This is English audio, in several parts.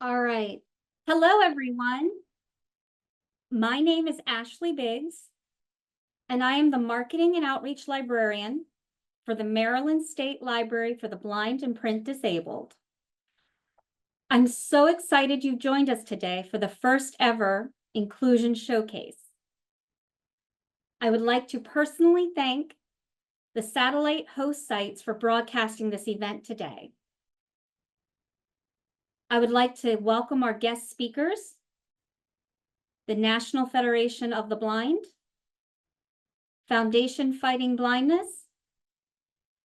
All right. Hello, everyone. My name is Ashley Biggs, and I am the Marketing and Outreach Librarian for the Maryland State Library for the Blind and Print Disabled. I'm so excited you joined us today for the first ever Inclusion Showcase. I would like to personally thank the satellite host sites for broadcasting this event today. I would like to welcome our guest speakers, the National Federation of the Blind, Foundation Fighting Blindness,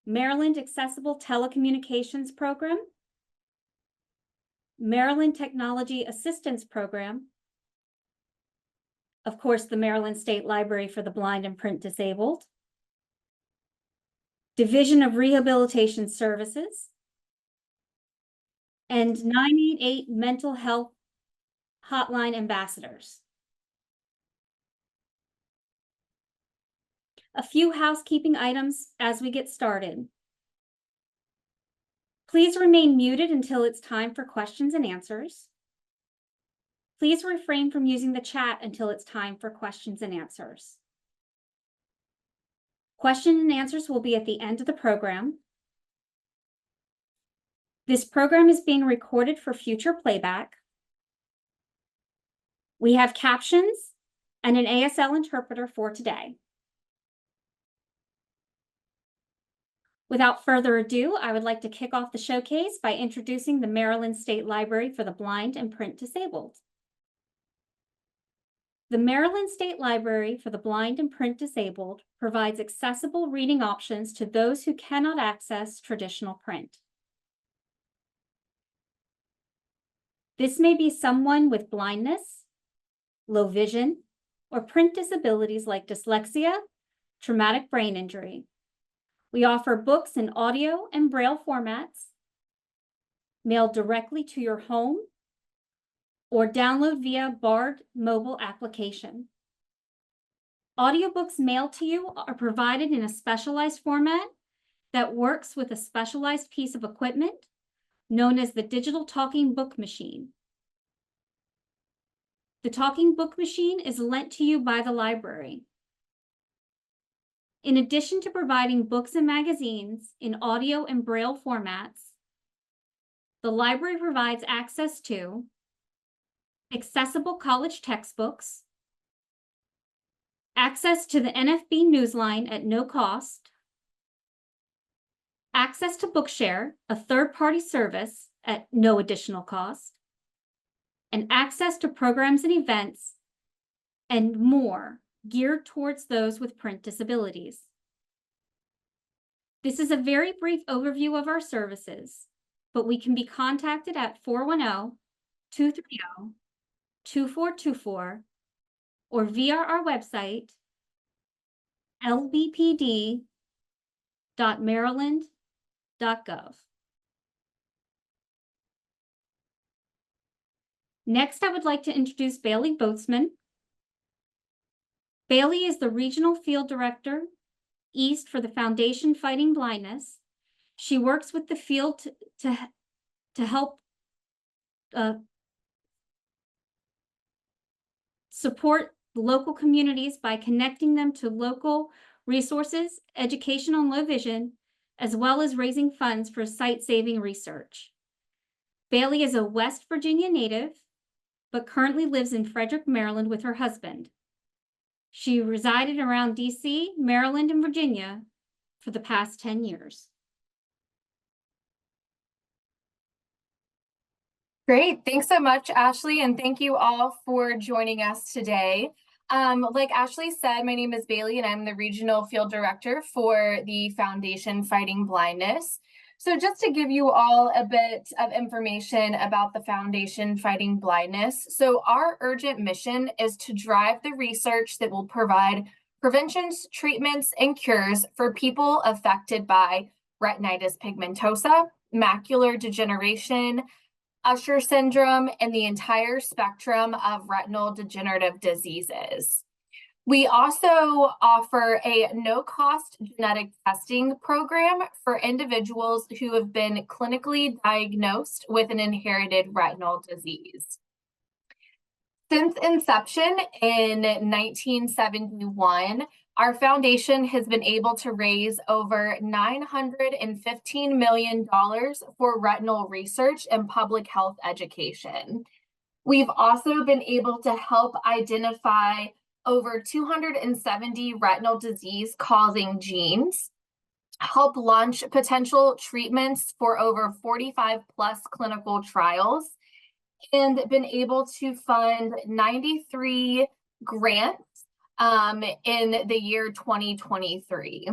Maryland Accessible Telecommunications Program, Maryland Technology Assistance Program, of course, the Maryland State Library for the Blind and Print Disabled, Division of Rehabilitation Services, and 988 Mental Health Hotline Ambassadors. A few housekeeping items as we get started. Please remain muted until it's time for questions and answers. Please refrain from using the chat until it's time for questions and answers. Questions and answers will be at the end of the program. This program is being recorded for future playback. We have captions and an ASL interpreter for today. Without further ado, I would like to kick off the showcase by introducing the Maryland State Library for the Blind and Print Disabled. The Maryland State Library for the Blind and Print Disabled provides accessible reading options to those who cannot access traditional print. This may be someone with blindness, low vision, or print disabilities like dyslexia, traumatic brain injury. We offer books in audio and braille formats, mailed directly to your home, or download via Bard mobile application. Audiobooks mailed to you are provided in a specialized format that works with a specialized piece of equipment known as the digital talking book machine. The talking book machine is lent to you by the library. In addition to providing books and magazines in audio and braille formats, the library provides access to accessible college textbooks, access to the NFB Newsline at no cost, access to Bookshare, a third-party service at no additional cost, and access to programs and events, and more geared towards those with print disabilities. This is a very brief overview of our services, but we can be contacted at 410-230-2424 or via our website, lbpd.maryland.gov. Next, I would like to introduce Bailey Boatsman. Bailey is the Regional Field Director, East for the Foundation Fighting Blindness. She works with the field to help support local communities by connecting them to local resources, education on low vision, as well as raising funds for sight-saving research. Bailey is a West Virginia native, but currently lives in Frederick, Maryland with her husband. She resided around DC, Maryland, and Virginia for the past 10 years. Great. Thanks so much, Ashley, and thank you all for joining us today. Like Ashley said, my name is Bailey, and I'm the Regional Field Director for the Foundation Fighting Blindness. So just to give you all a bit of information about the Foundation Fighting Blindness. So our urgent mission is to drive the research that will provide preventions, treatments, and cures for people affected by retinitis pigmentosa, macular degeneration, Usher syndrome, and the entire spectrum of retinal degenerative diseases. We also offer a no-cost genetic testing program for individuals who have been clinically diagnosed with an inherited retinal disease. Since inception in 1971, our foundation has been able to raise over $915 million for retinal research and public health education. We've also been able to help identify over 270 retinal disease causing genes, help launch potential treatments for over 45 plus clinical trials, and been able to fund 93 grants in the year 2023.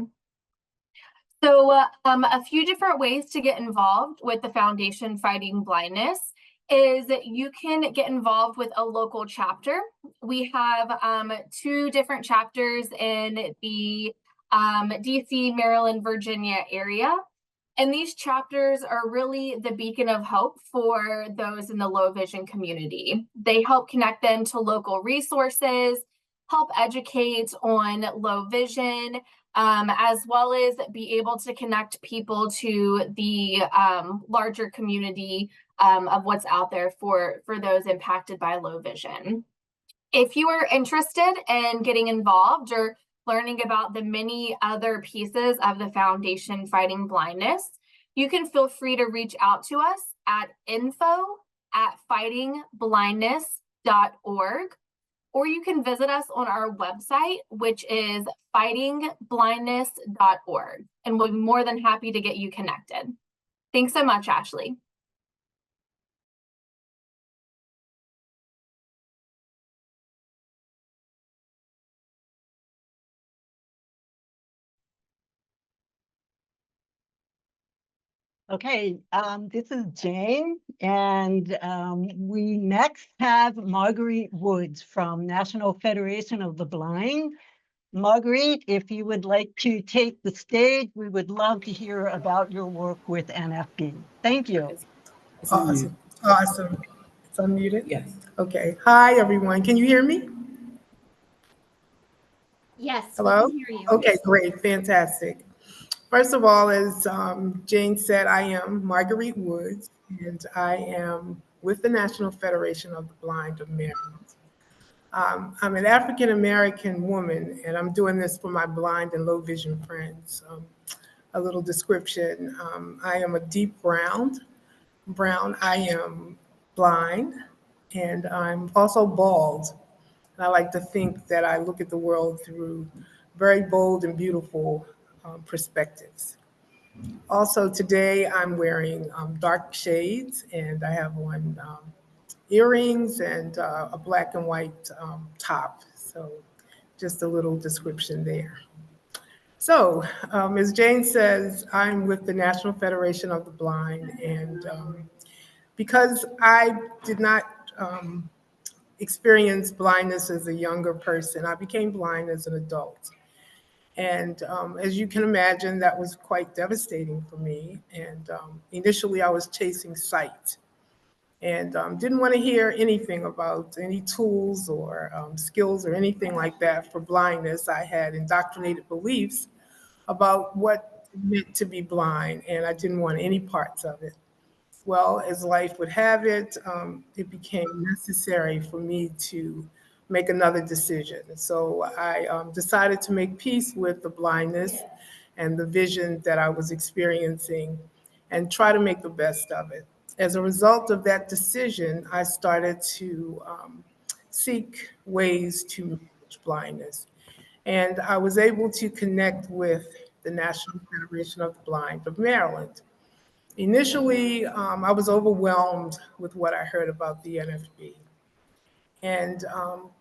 So a few different ways to get involved with the Foundation Fighting Blindness is that you can get involved with a local chapter. We have 2 different chapters in the DC, Maryland, Virginia area. And these chapters are really the beacon of hope for those in the low vision community. They help connect them to local resources, help educate on low vision, as well as be able to connect people to the larger community of what's out there for those impacted by low vision. If you are interested in getting involved or learning about the many other pieces of the Foundation Fighting Blindness, you can feel free to reach out to us at info@fightingblindness.org, or you can visit us on our website, which is fightingblindness.org, and we'll be more than happy to get you connected. Thanks so much, Ashley. Okay, this is Jane, and we next have Marguerite Woods from National Federation of the Blind. Marguerite, if you would like to take the stage, we would love to hear about your work with NFB. Thank you. Awesome. Awesome. It's unmuted? Yes. Okay. Hi, everyone. Can you hear me? Yes, Hello? we can hear you. Okay, great. Fantastic. First of all, as Jane said, I am Marguerite Woods, and I am with the National Federation of the Blind of Maryland. I'm an African-American woman, and I'm doing this for my blind and low vision friends. A little description. I am a deep brown. I am blind, and I'm also bald. And I like to think that I look at the world through very bold and beautiful perspectives. Also today I'm wearing dark shades, and I have on earrings and a black and white top. So just a little description there. So as Jane says, I'm with the National Federation of the Blind, and because I did not experience blindness as a younger person, I became blind as an adult. And as you can imagine, that was quite devastating for me. And initially I was chasing sight, and didn't want to hear anything about any tools or skills or anything like that for blindness. I had indoctrinated beliefs about what it meant to be blind, and I didn't want any parts of it. Well, as life would have it, it became necessary for me to make another decision. So I decided to make peace with the blindness and the vision that I was experiencing and try to make the best of it. As a result of that decision, I started to seek ways to manage blindness. And I was able to connect with the National Federation of the Blind of Maryland. Initially, I was overwhelmed with what I heard about the NFB, and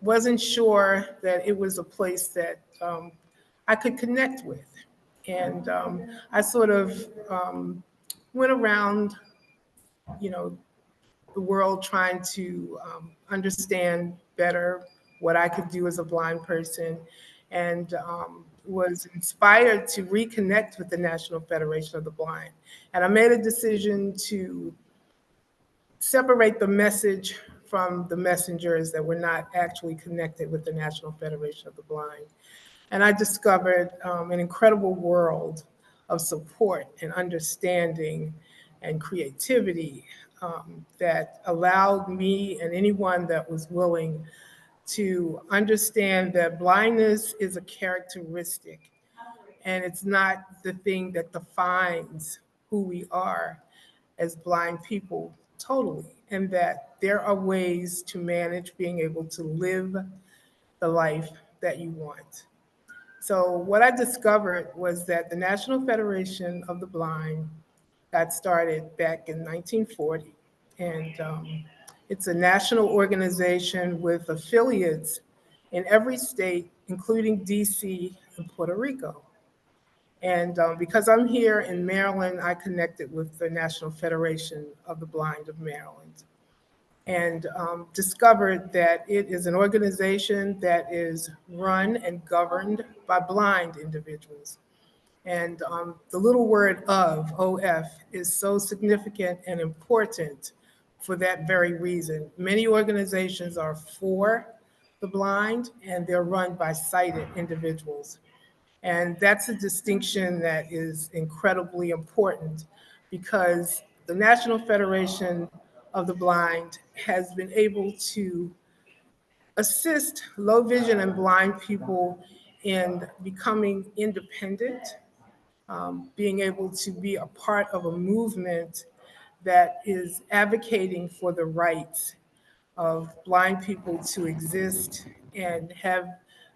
wasn't sure that it was a place that I could connect with. And I sort of went around, the world trying to understand better what I could do as a blind person, and was inspired to reconnect with the National Federation of the Blind. And I made a decision to separate the message from the messengers that were not actually connected with the National Federation of the Blind. And I discovered an incredible world of support and understanding and creativity that allowed me and anyone that was willing to understand that blindness is a characteristic and it's not the thing that defines who we are as blind people totally, and that there are ways to manage being able to live the life that you want. So what I discovered was that the National Federation of the Blind got started back in 1940. And it's a national organization with affiliates in every state, including DC and Puerto Rico. And because I'm here in Maryland, I connected with the National Federation of the Blind of Maryland and discovered that it is an organization that is run and governed by blind individuals. And the little word of, OF, is so significant and important for that very reason. Many organizations are for the blind and they're run by sighted individuals. And that's a distinction that is incredibly important because the National Federation of the Blind has been able to assist low vision and blind people in becoming independent, being able to be a part of a movement that is advocating for the rights of blind people to exist and have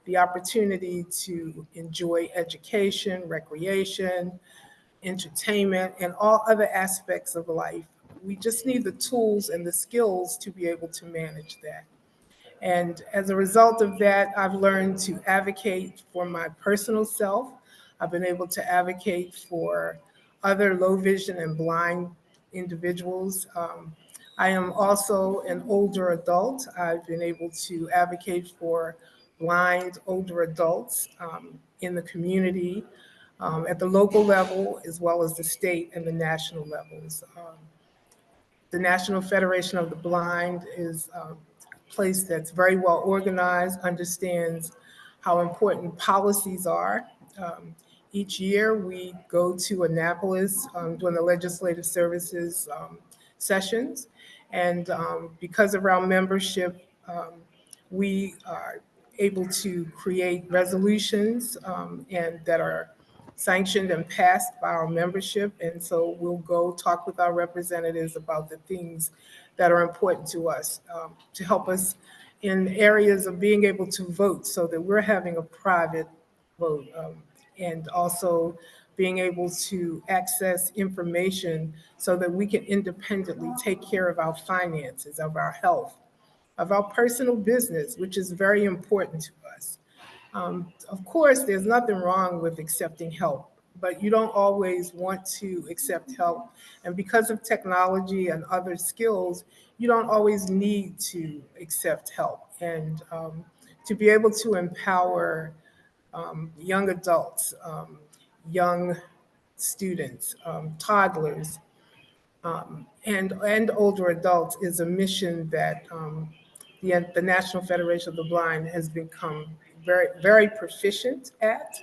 the opportunity to enjoy education, recreation, entertainment, and all other aspects of life. We just need the tools and the skills to be able to manage that. And as a result of that, I've learned to advocate for my personal self. I've been able to advocate for other low vision and blind individuals. I am also an older adult. I've been able to advocate for blind older adults in the community at the local level, as well as the state and the national levels. The National Federation of the Blind is a place that's very well organized, understands how important policies are. Each year we go to Annapolis during the legislative services sessions. And because of our membership, we are able to create resolutions and that are sanctioned and passed by our membership. And so we'll go talk with our representatives about the things that are important to us to help us in areas of being able to vote so that we're having a private vote and also being able to access information so that we can independently take care of our finances, of our health, of our personal business, which is very important to us. Of course, there's nothing wrong with accepting help, but you don't always want to accept help. And because of technology and other skills, you don't always need to accept help. And to be able to empower young adults, young students, toddlers, and older adults is a mission that the National Federation of the Blind has become very, very proficient at.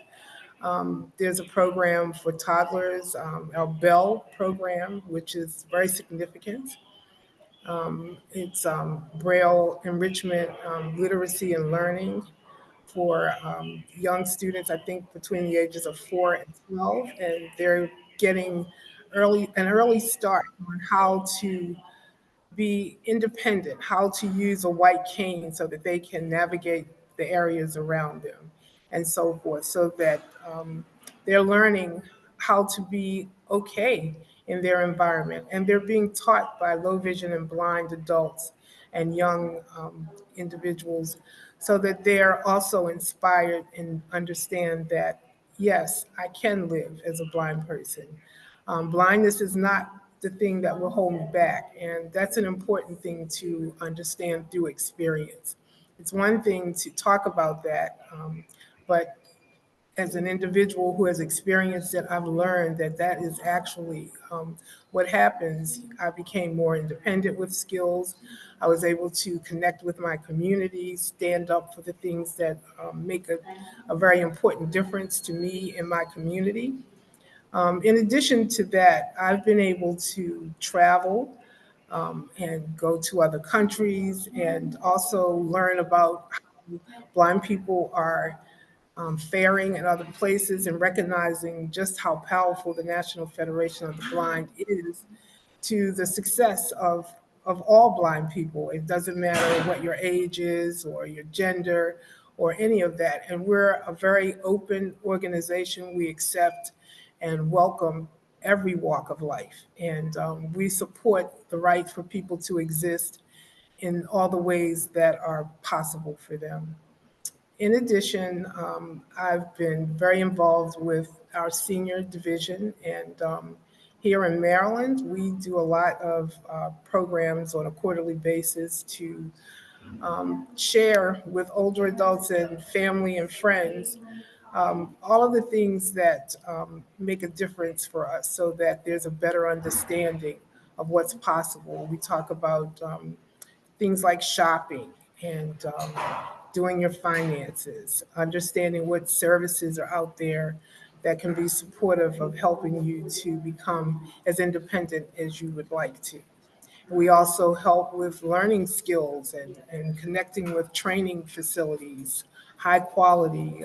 There's a program for toddlers, our Bell program, which is very significant. It's Braille enrichment, literacy and learning for young students, I think between the ages of 4 and 12, and they're getting an early start on how to be independent, how to use a white cane so that they can navigate the areas around them and so forth, so that they're learning how to be okay in their environment. And they're being taught by low vision and blind adults and young individuals so that they're also inspired and understand that, yes, I can live as a blind person. Blindness is not the thing that will hold me back. And that's an important thing to understand through experience. It's one thing to talk about that, but as an individual who has experienced it, I've learned that that is actually what happens. I became more independent with skills. I was able to connect with my community, stand up for the things that make a very important difference to me and my community. In addition to that, I've been able to travel and go to other countries and also learn about how blind people are faring in other places and recognizing just how powerful the National Federation of the Blind is to the success of all blind people. It doesn't matter what your age is or your gender or any of that. And we're a very open organization. We accept and welcome every walk of life. And we support the right for people to exist in all the ways that are possible for them. In addition, I've been very involved with our senior division, and here in Maryland, we do a lot of programs on a quarterly basis to share with older adults and family and friends all of the things that make a difference for us so that there's a better understanding of what's possible. We talk about things like shopping and doing your finances, understanding what services are out there that can be supportive of helping you to become as independent as you would like to. We also help with learning skills and connecting with training facilities, high quality,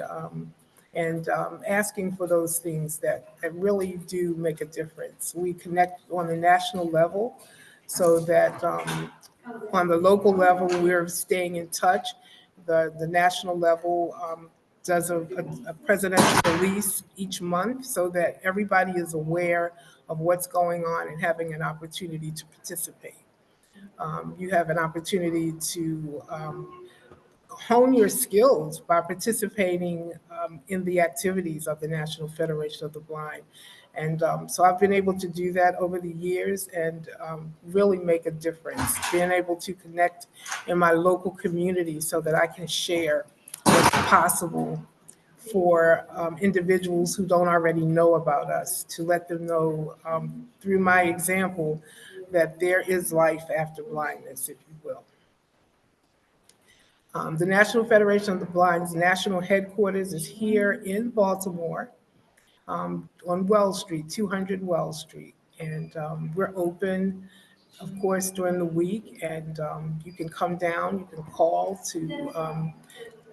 and asking for those things that really do make a difference. We connect on the national level so that on the local level, we're staying in touch. The national level does a presidential release each month so that everybody is aware of what's going on and having an opportunity to participate. You have an opportunity to hone your skills by participating in the activities of the National Federation of the Blind. And so I've been able to do that over the years and really make a difference, being able to connect in my local community so that I can share what's possible for individuals who don't already know about us, to let them know through my example that there is life after blindness, if you will. The National Federation of the Blind's national headquarters is here in Baltimore on Wells Street, 200 Wells Street. And we're open, of course, during the week. And you can come down, you can call to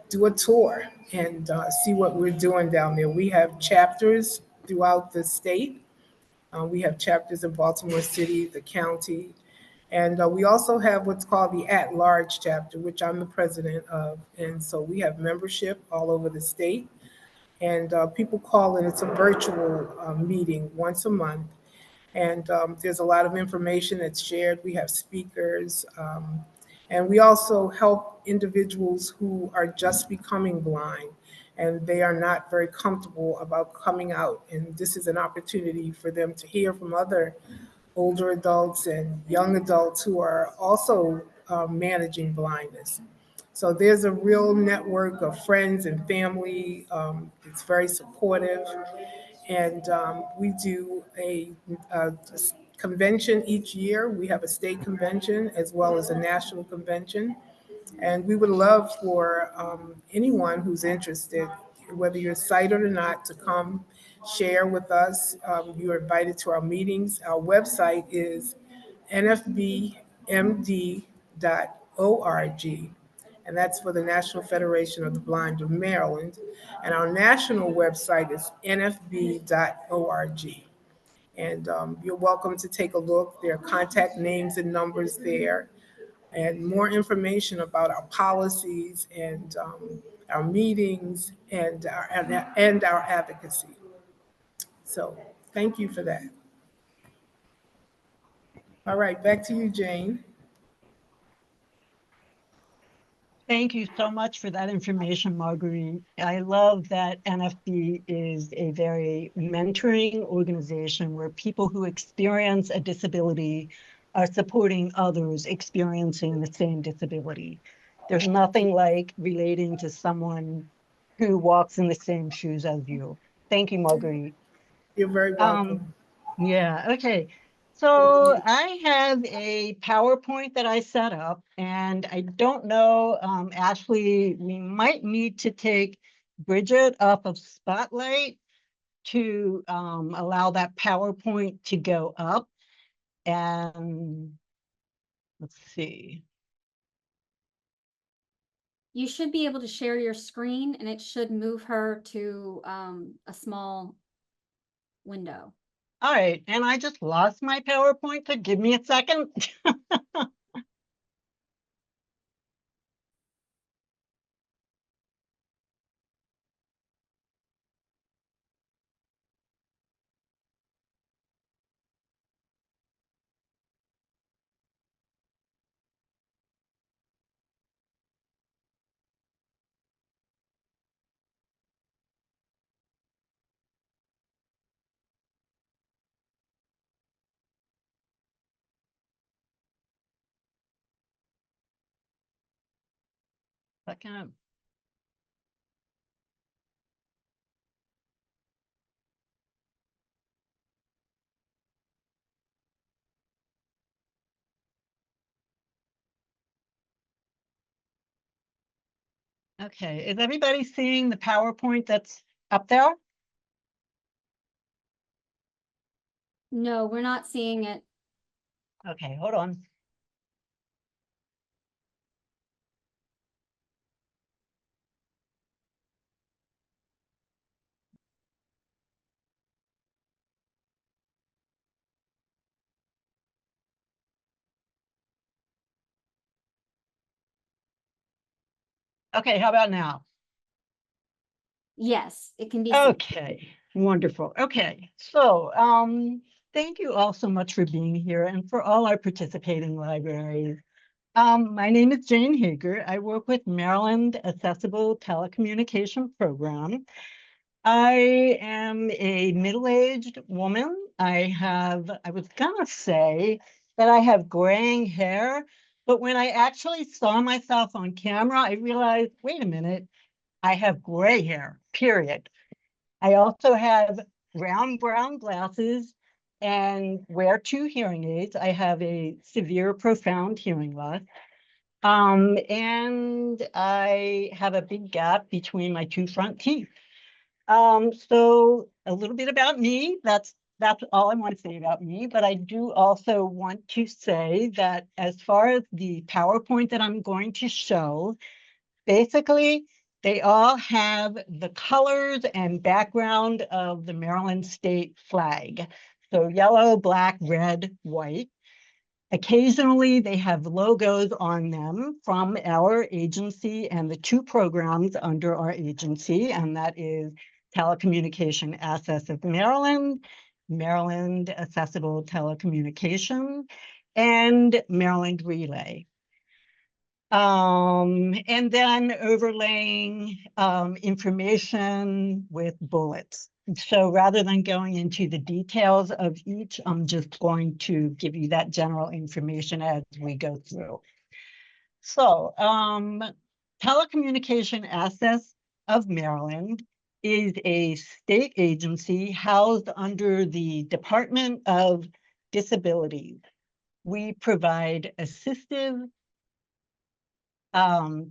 do a tour and see what we're doing down there. We have chapters throughout the state. We have chapters in Baltimore City, the county, and we also have what's called the at-large chapter, which I'm the president of. And so we have membership all over the state. And people call in. It's a virtual meeting once a month. And there's a lot of information that's shared. We have speakers. And we also help individuals who are just becoming blind and they are not very comfortable about coming out. And this is an opportunity for them to hear from other older adults and young adults who are also managing blindness. So there's a real network of friends and family. It's very supportive. And we do a convention each year. We have a state convention as well as a national convention. And we would love for anyone who's interested, whether you're sighted or not, to come share with us. You're invited to our meetings. Our website is nfbmd.org, and that's for the National Federation of the Blind of Maryland. And our national website is nfb.org. And you're welcome to take a look. There are contact names and numbers there, and more information about our policies and our meetings and our advocacy. So thank you for that. All right, back to you, Jane. Thank you so much for that information, Marguerite. I love that NFB is a very mentoring organization where people who experience a disability are supporting others experiencing the same disability. There's nothing like relating to someone who walks in the same shoes as you. Thank you, Marguerite. You're very welcome. Yeah, okay. So I have a PowerPoint that I set up, and I don't know, Ashley, we might need to take Bridget off of Spotlight to allow that PowerPoint to go up. And let's see. You should be able to share your screen and it should move her to a small window. All right, and I just lost my PowerPoint, so give me a second. Second. Okay, is everybody seeing the PowerPoint that's up there? No, we're not seeing it. Okay, hold on. Okay, how about now? Yes, it can be seen. Okay, wonderful. Okay, so thank you all so much for being here and for all our participating libraries. My name is Jane Hager. I work with Maryland Accessible Telecommunication Program. I am a middle-aged woman. I was gonna say that I have graying hair, but when I actually saw myself on camera, I realized, wait a minute, I have gray hair, period. I also have round brown glasses and wear 2 hearing aids. I have a severe, profound hearing loss. And I have a big gap between my 2 front teeth. So a little bit about me. That's all I want to say about me. But I do also want to say that as far as the PowerPoint that I'm going to show, basically, they all have the colors and background of the Maryland state flag. So yellow, black, red, white. Occasionally, they have logos on them from our agency and the 2 programs under our agency, and that is Telecommunication Access of Maryland, Maryland Accessible Telecommunication, and Maryland Relay. And then overlaying information with bullets. So rather than going into the details of each, I'm just going to give you that general information as we go through. So Telecommunication Access of Maryland is a state agency housed under the Department of Disabilities. We provide assistive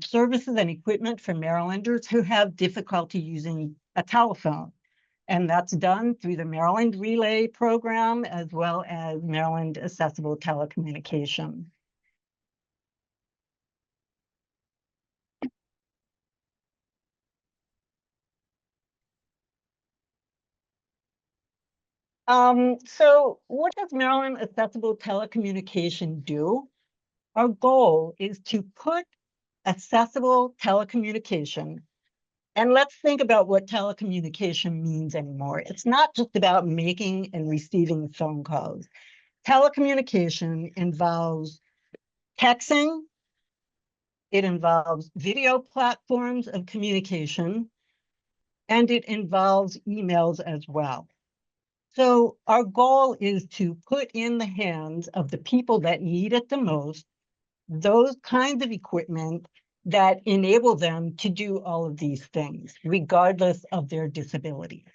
services and equipment for Marylanders who have difficulty using a telephone. And that's done through the Maryland Relay program as well as Maryland Accessible Telecommunication. So what does Maryland Accessible Telecommunication do? Our goal is to put accessible telecommunication. And let's think about what telecommunication means anymore. It's not just about making and receiving phone calls. Telecommunication involves texting, it involves video platforms of communication, and it involves emails as well. So our goal is to put in the hands of the people that need it the most, those kinds of equipment that enable them to do all of these things, regardless of their disability.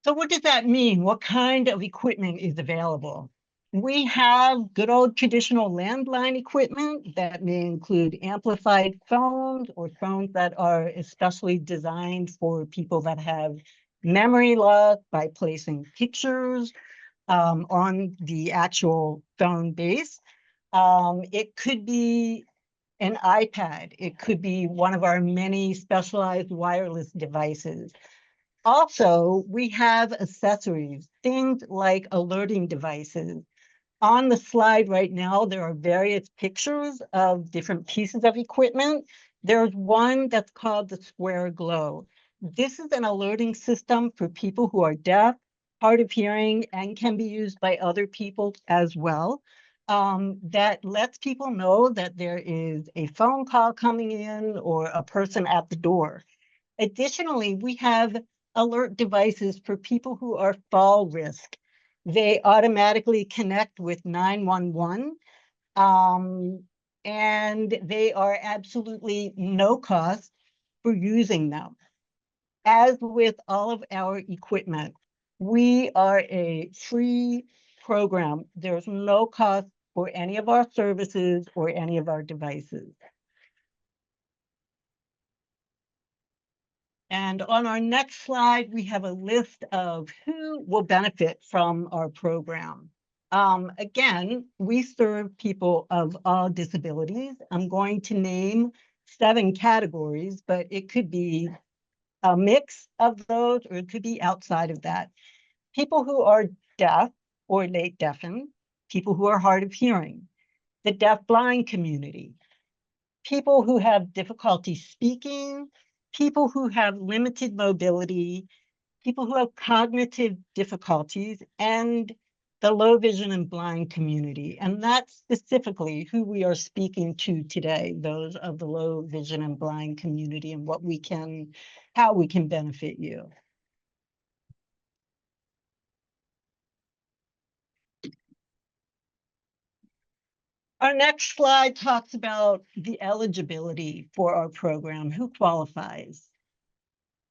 So what does that mean? What kind of equipment is available? We have good old traditional landline equipment that may include amplified phones or phones that are especially designed for people that have memory loss by placing pictures on the actual phone base. It could be an iPad. It could be one of our many specialized wireless devices. Also, we have accessories, things like alerting devices. On the slide right now, there are various pictures of different pieces of equipment. There's one that's called the Square Glow. This is an alerting system for people who are deaf, hard of hearing, and can be used by other people as well. That lets people know that there is a phone call coming in or a person at the door. Additionally, we have alert devices for people who are fall risk. They automatically connect with 911, and they are absolutely no cost for using them. As with all of our equipment, we are a free program. There's no cost for any of our services or any of our devices. And on our next slide, we have a list of who will benefit from our program. Again, we serve people of all disabilities. I'm going to name 7 categories, but it could be a mix of those, or it could be outside of that. People who are deaf or late deafened, people who are hard of hearing, the deaf-blind community, people who have difficulty speaking, people who have limited mobility, people who have cognitive difficulties, and the low vision and blind community. And that's specifically who we are speaking to today, those of the low vision and blind community, and how we can benefit you. Our next slide talks about the eligibility for our program, who qualifies.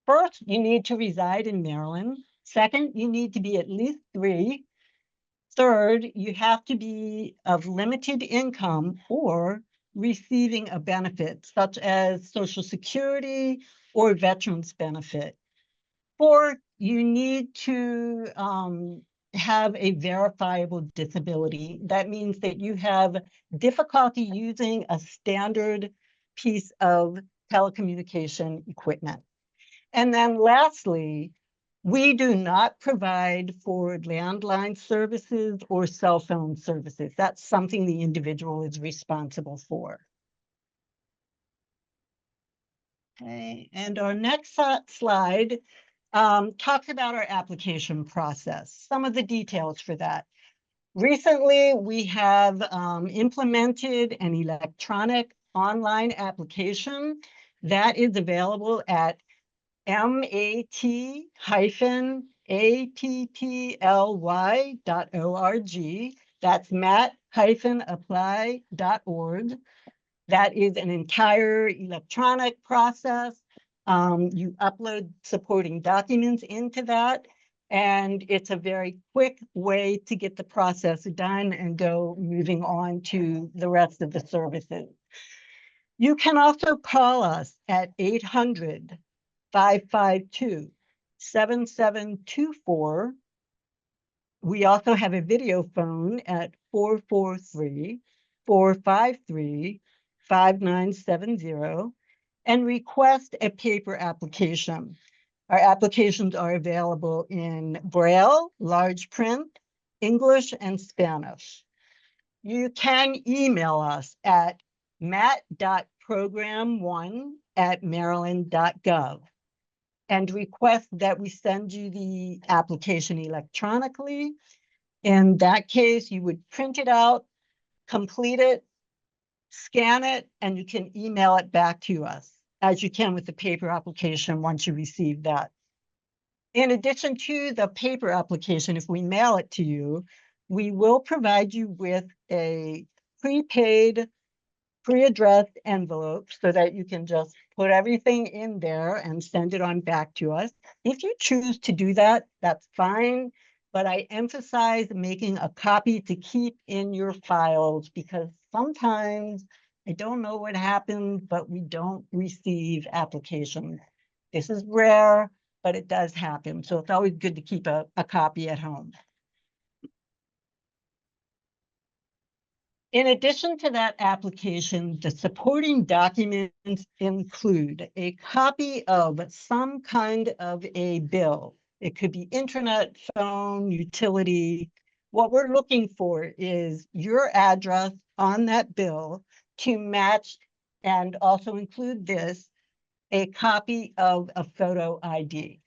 First, you need to reside in Maryland. Second, you need to be at least 3. Third, you have to be of limited income or receiving a benefit such as Social Security or veterans benefit. Fourth, you need to have a verifiable disability. That means that you have difficulty using a standard piece of telecommunication equipment. And then lastly, we do not provide for landline services or cell phone services. That's something the individual is responsible for. Okay, and our next slide talks about our application process, some of the details for that. Recently, we have implemented an electronic online application that is available at mat-apply.org. That's mat-apply.org. That is an entire electronic process. You upload supporting documents into that, and it's a very quick way to get the process done and go moving on to the rest of the services. You can also call us at 800-552-7724. We also have a video phone at 443-453-5970 and request a paper application. Our applications are available in Braille, large print, English, and Spanish. You can email us at mat.program1@maryland.gov and request that we send you the application electronically. In that case, you would print it out, complete it, scan it, and you can email it back to us, as you can with the paper application once you receive that. In addition to the paper application, if we mail it to you, we will provide you with a prepaid, pre-addressed envelope so that you can just put everything in there and send it on back to us. If you choose to do that, that's fine. But I emphasize making a copy to keep in your files because sometimes I don't know what happened, but we don't receive applications. This is rare, but it does happen. So it's always good to keep a copy at home. In addition to that application, the supporting documents include a copy of some kind of a bill. It could be internet, phone, utility. What we're looking for is your address on that bill to match and also include this, a copy of a photo ID.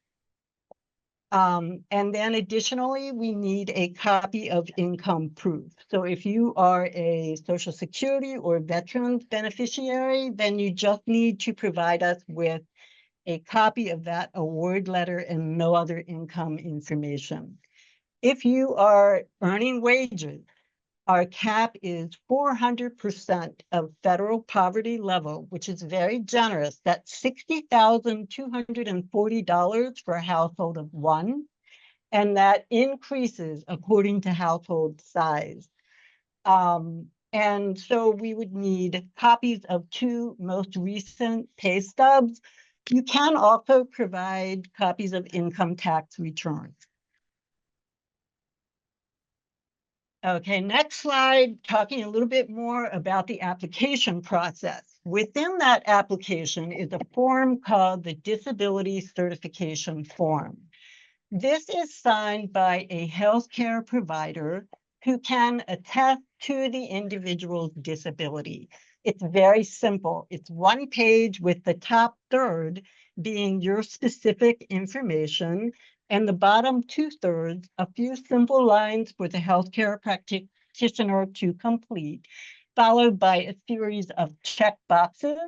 And then additionally, we need a copy of income proof. So if you are a Social Security or Veterans beneficiary, then you just need to provide us with a copy of that award letter and no other income information. If you are earning wages, our cap is 400% of federal poverty level, which is very generous. That's $60,240 for a household of one, and that increases according to household size. And so we would need copies of 2 most recent pay stubs. You can also provide copies of income tax returns. Okay, next slide, talking a little bit more about the application process. Within that application is a form called the Disability Certification Form. This is signed by a healthcare provider who can attest to the individual's disability. It's very simple. It's 1 page with the top third being your specific information, and the bottom 2/3, a few simple lines for the healthcare practitioner to complete, followed by a series of check boxes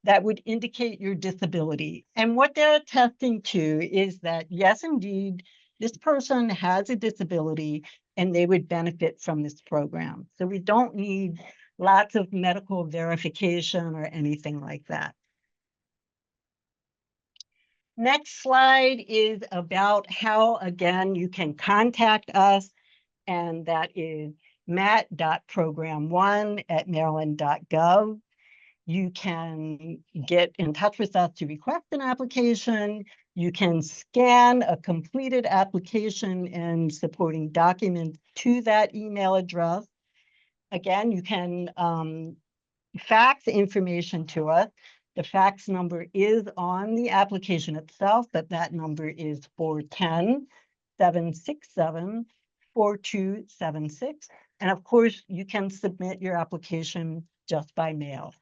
that would indicate your disability. And what they're attesting to is that, yes, indeed, this person has a disability and they would benefit from this program. So we don't need lots of medical verification or anything like that. Next slide is about how, again, you can contact us, and that is matt.program1@maryland.gov. You can get in touch with us to request an application. You can scan a completed application and supporting documents to that email address. Again, you can fax information to us. The fax number is on the application itself, but that number is 410-767-4276. And of course, you can submit your application just by mail.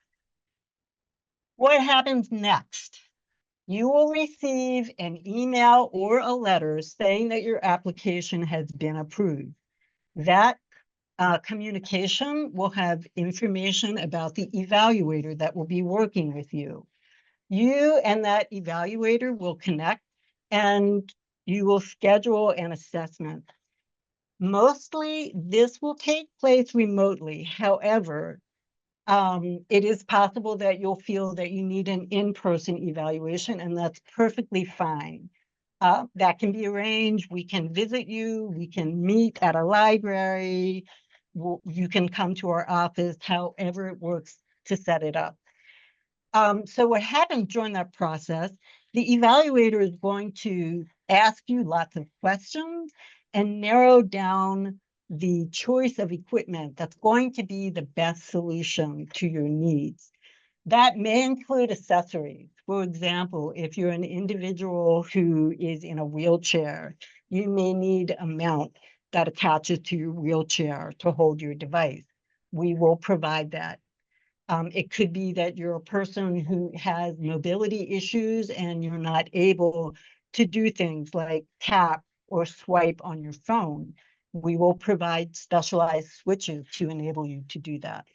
What happens next? You will receive an email or a letter saying that your application has been approved. That communication will have information about the evaluator that will be working with you. You and that evaluator will connect and you will schedule an assessment. Mostly this will take place remotely. However, it is possible that you'll feel that you need an in-person evaluation, and that's perfectly fine. That can be arranged. We can visit you. We can meet at a library. You can come to our office, however it works to set it up. So what happens during that process, the evaluator is going to ask you lots of questions and narrow down the choice of equipment that's going to be the best solution to your needs. That may include accessories. For example, if you're an individual who is in a wheelchair, you may need a mount that attaches to your wheelchair to hold your device. We will provide that. It could be that you're a person who has mobility issues and you're not able to do things like tap or swipe on your phone. We will provide specialized switches to enable you to do that.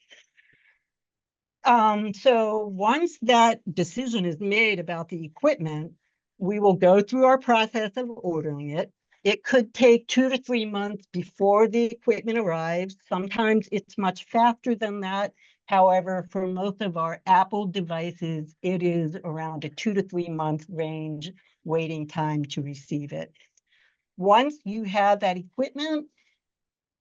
So once that decision is made about the equipment, we will go through our process of ordering it. It could take 2 to 3 months before the equipment arrives. Sometimes it's much faster than that. However, for most of our Apple devices, it is around a 2 to 3 month range waiting time to receive it. Once you have that equipment,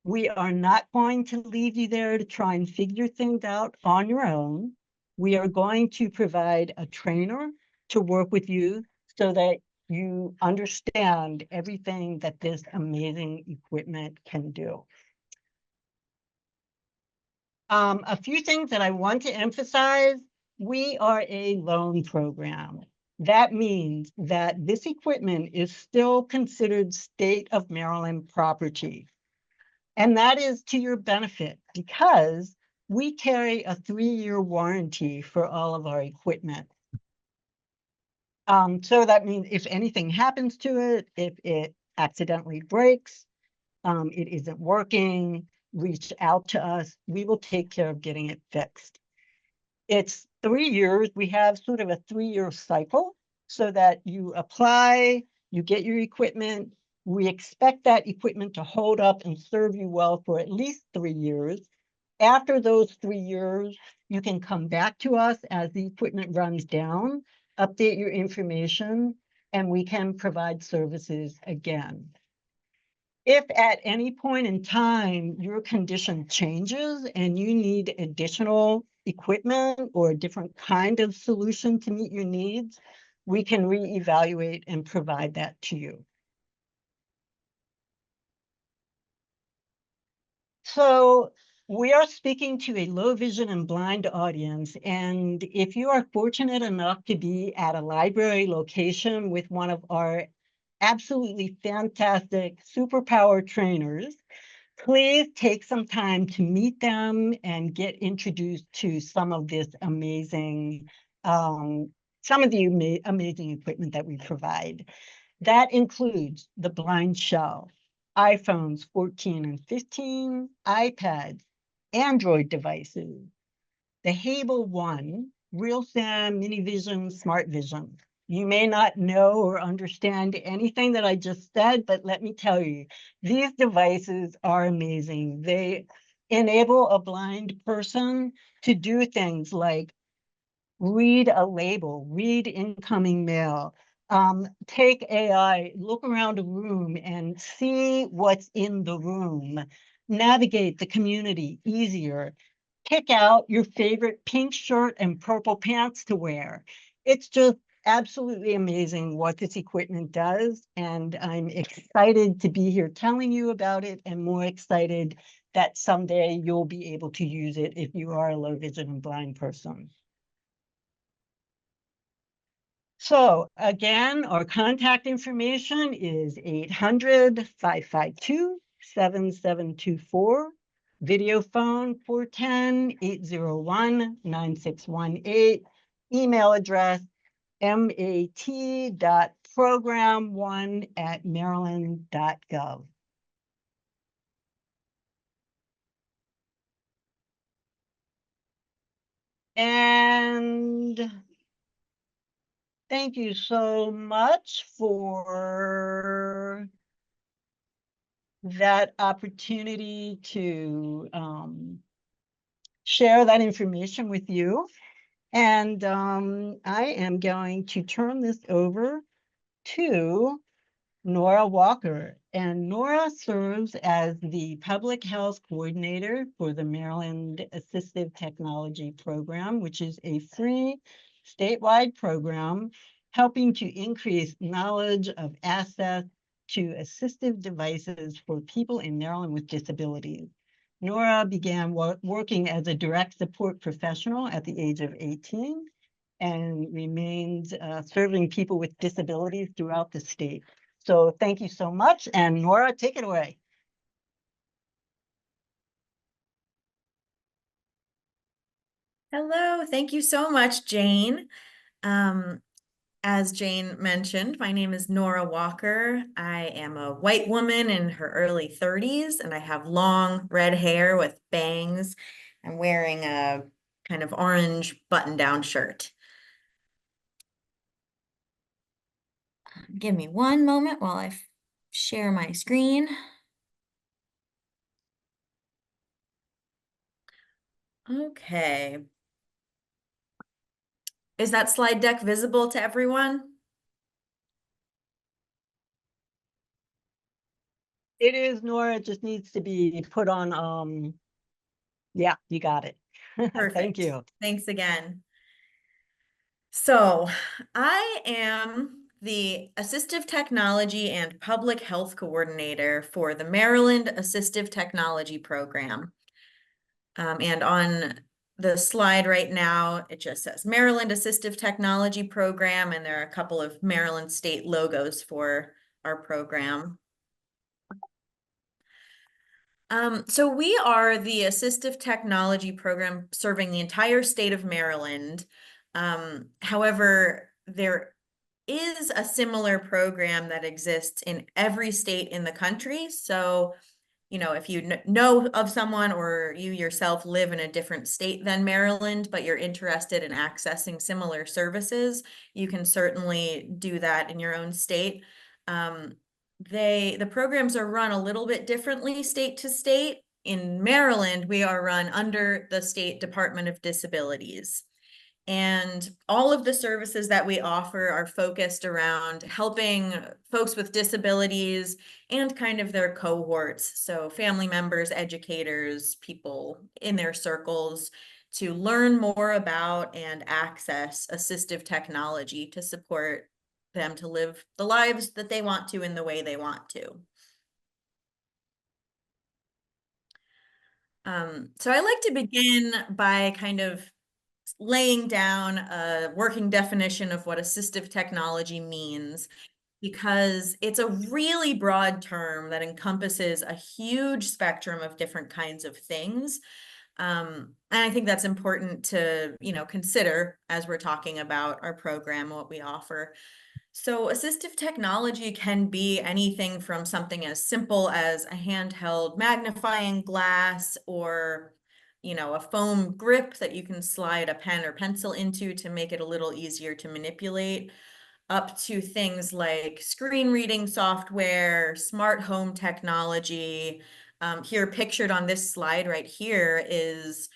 we are not going to leave you there to try and figure things out on your own. We are going to provide a trainer to work with you so that you understand everything that this amazing equipment can do. A few things that I want to emphasize: we are a loan program. That means that this equipment is still considered state of Maryland property. And that is to your benefit because we carry a 3-year warranty for all of our equipment. So that means if anything happens to it, if it accidentally breaks, it isn't working, reach out to us. We will take care of getting it fixed. It's 3 years. We have sort of a 3-year cycle so that you apply, you get your equipment. We expect that equipment to hold up and serve you well for at least 3 years. After those 3 years, you can come back to us as the equipment runs down, update your information, and we can provide services again. If at any point in time your condition changes and you need additional equipment or a different kind of solution to meet your needs, we can reevaluate and provide that to you. So we are speaking to a low vision and blind audience, and if you are fortunate enough to be at a library location with one of our absolutely fantastic superpower trainers, please take some time to meet them and get introduced to some of this amazing, some of the amazing equipment that we provide. That includes the blind shell, iPhones 14 and 15, iPads, Android devices, the Hable One, RealSam, MiniVision, Smart Vision. You may not know or understand anything that I just said, but let me tell you, these devices are amazing. They enable a blind person to do things like read a label, read incoming mail, take AI, look around a room and see what's in the room, navigate the community easier, pick out your favorite pink shirt and purple pants to wear. It's just absolutely amazing what this equipment does, and I'm excited to be here telling you about it, and more excited that someday you'll be able to use it if you are a low vision and blind person. So again, our contact information is 800-552-7724. Video phone 410-801-9618. Email address mat.program1@maryland.gov. And thank you so much for that opportunity to share that information with you. And I am going to turn this over to Nora Walker. And Nora serves as the Public Health Coordinator for the Maryland Assistive Technology Program, which is a free statewide program helping to increase knowledge of access to assistive devices for people in Maryland with disabilities. Nora began working as a direct support professional at the age of 18 and remains serving people with disabilities throughout the state. So thank you so much. And Nora, take it away. Hello, thank you so much, Jane. As Jane mentioned, my name is Nora Walker. I am a white woman in her early 30s, and I have long red hair with bangs. I'm wearing a kind of orange button-down shirt. Give me one moment while I share my screen. Okay. Is that slide deck visible to everyone? It is, Nora, it just needs to be put on, yeah, you got it. Thank Perfect. you. Thanks again. So I am the Assistive Technology and Public Health Coordinator for the Maryland Assistive Technology Program. And on the slide right now, it just says Maryland Assistive Technology Program, and there are a couple of Maryland state logos for our program. So we are the assistive technology program serving the entire state of Maryland. However, there is a similar program that exists in every state in the country. So, you know, if you know of someone or you yourself live in a different state than Maryland, but you're interested in accessing similar services, you can certainly do that in your own state. The programs are run a little bit differently state to state. In Maryland, we are run under the state Department of Disabilities. And all of the services that we offer are focused around helping folks with disabilities and kind of their cohorts. So family members, educators, people in their circles to learn more about and access assistive technology to support them to live the lives that they want to in the way they want to. So I like to begin by kind of laying down a working definition of what assistive technology means, because it's a really broad term that encompasses a huge spectrum of different kinds of things. And I think that's important to, you know, consider as we're talking about our program, what we offer. So assistive technology can be anything from something as simple as a handheld magnifying glass or, you know, a foam grip that you can slide a pen or pencil into to make it a little easier to manipulate, up to things like screen reading software, smart home technology. Here pictured on this slide right here is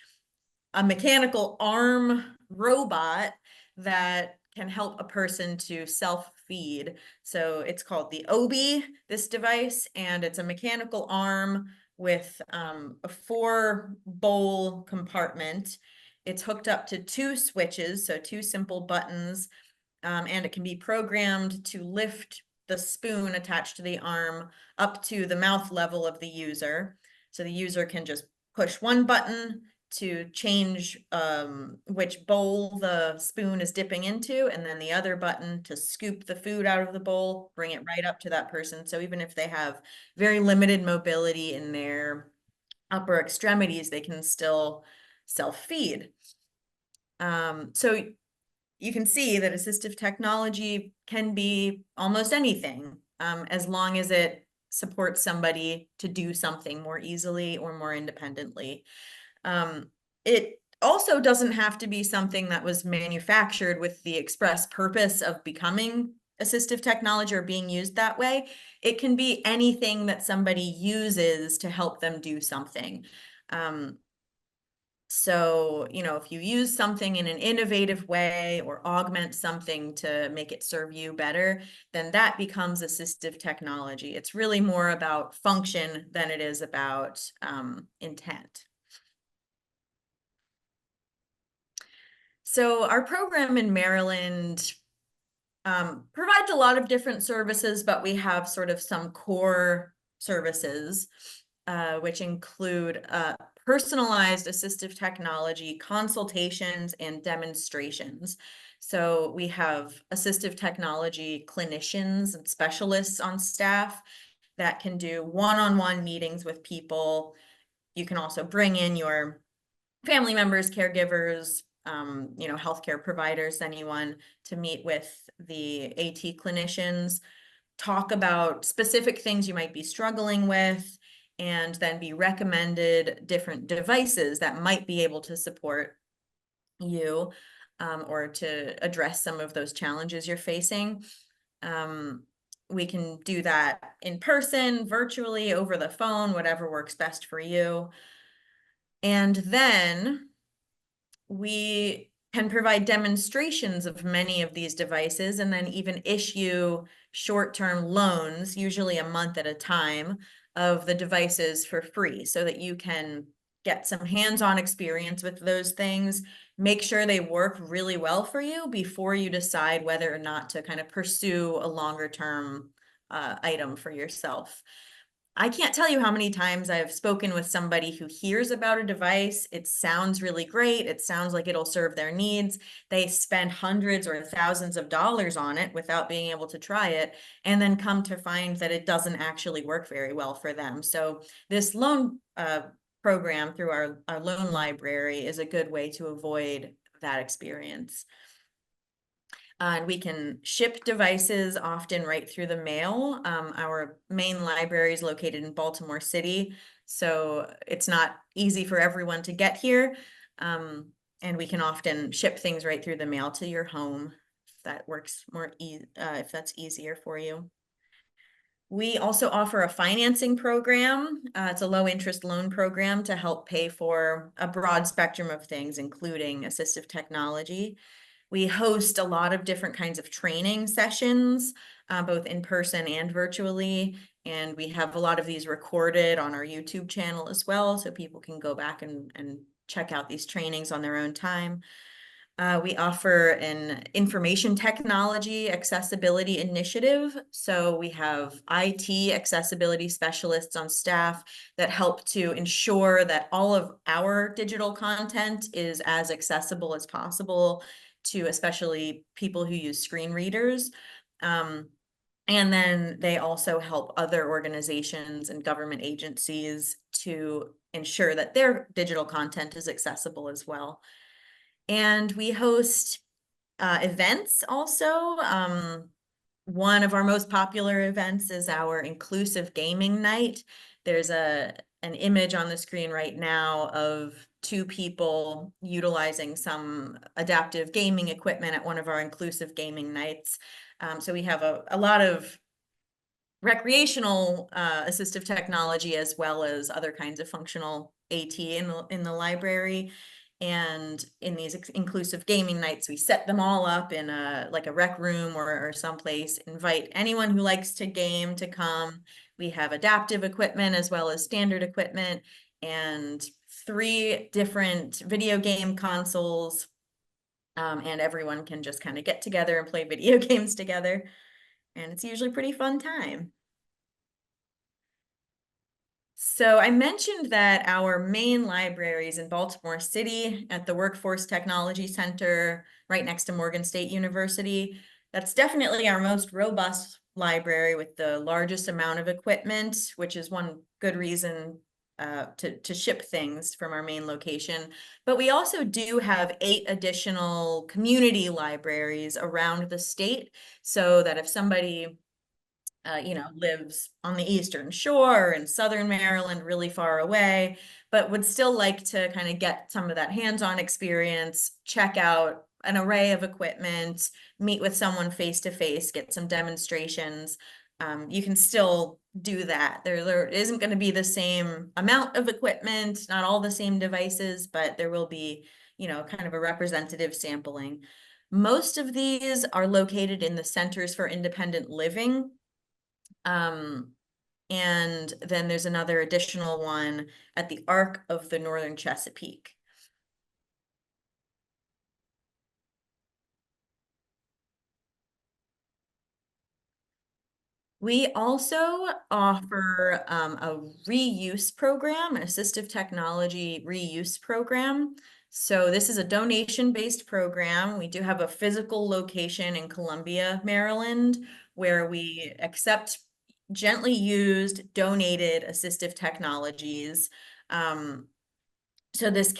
a mechanical arm robot that can help a person to self-feed. So it's called the Obi, this device, and it's a mechanical arm with a 4-bowl compartment. It's hooked up to 2 switches, so 2 simple buttons, and it can be programmed to lift the spoon attached to the arm up to the mouth level of the user. So the user can just push one button to change which bowl the spoon is dipping into, and then the other button to scoop the food out of the bowl, bring it right up to that person. So even if they have very limited mobility in their upper extremities, they can still self-feed. So you can see that assistive technology can be almost anything, as long as it supports somebody to do something more easily or more independently. It also doesn't have to be something that was manufactured with the express purpose of becoming assistive technology or being used that way. It can be anything that somebody uses to help them do something. So, you know, if you use something in an innovative way or augment something to make it serve you better, then that becomes assistive technology. It's really more about function than it is about intent. So our program in Maryland provides a lot of different services, but we have sort of some core services, which include personalized assistive technology, consultations, and demonstrations. So we have assistive technology clinicians and specialists on staff that can do one-on-one meetings with people. You can also bring in your family members, caregivers, you know, healthcare providers, anyone to meet with the AT clinicians, talk about specific things you might be struggling with, and then be recommended different devices that might be able to support you or to address some of those challenges you're facing. we can do that in person, virtually, over the phone, whatever works best for you. And then we can provide demonstrations of many of these devices and then even issue short-term loans, usually a month at a time, of the devices for free so that you can get some hands-on experience with those things, make sure they work really well for you before you decide whether or not to kind of pursue a longer-term item for yourself. I can't tell you how many times I've spoken with somebody who hears about a device. It sounds really great. It sounds like it'll serve their needs. They spend hundreds or thousands of dollars on it without being able to try it, and then come to find that it doesn't actually work very well for them. So this loan program through our loan library is a good way to avoid that experience. And we can ship devices often right through the mail. Our main library is located in Baltimore City, so it's not easy for everyone to get here. And we can often ship things right through the mail to your home if that works more if that's easier for you. We also offer a financing program. It's a low interest loan program to help pay for a broad spectrum of things, including assistive technology. We host a lot of different kinds of training sessions, both in person and virtually. And we have a lot of these recorded on our YouTube channel as well, so people can go back and check out these trainings on their own time. We offer an information technology accessibility initiative. So we have IT accessibility specialists on staff that help to ensure that all of our digital content is as accessible as possible to especially people who use screen readers. And then they also help other organizations and government agencies to ensure that their digital content is accessible as well. And we host events also. One of our most popular events is our inclusive gaming night. There's an image on the screen right now of two people utilizing some adaptive gaming equipment at one of our inclusive gaming nights. So we have a lot of recreational assistive technology as well as other kinds of functional AT in the library. And in these inclusive gaming nights, we set them all up in a rec room or someplace, invite anyone who likes to game to come. We have adaptive equipment as well as standard equipment and 3 different video game consoles. And everyone can just kind of get together and play video games together. And it's usually a pretty fun time. So I mentioned that our main library is in Baltimore City at the Workforce Technology Center, right next to Morgan State University. That's definitely our most robust library with the largest amount of equipment, which is one good reason to ship things from our main location. But we also do have 8 additional community libraries around the state, so that if somebody lives on the Eastern Shore in Southern Maryland, really far away, but would still like to kind of get some of that hands-on experience, check out an array of equipment, meet with someone face-to-face, get some demonstrations. You can still do that. There isn't going to be the same amount of equipment, not all the same devices, but there will be, kind of a representative sampling. Most of these are located in the Centers for Independent Living. And then there's another additional one at the Arc of the Northern Chesapeake. We also offer a reuse program, an assistive technology reuse program. So this is a donation-based program. We do have a physical location in Columbia, Maryland, where we accept gently used, donated assistive technologies. So this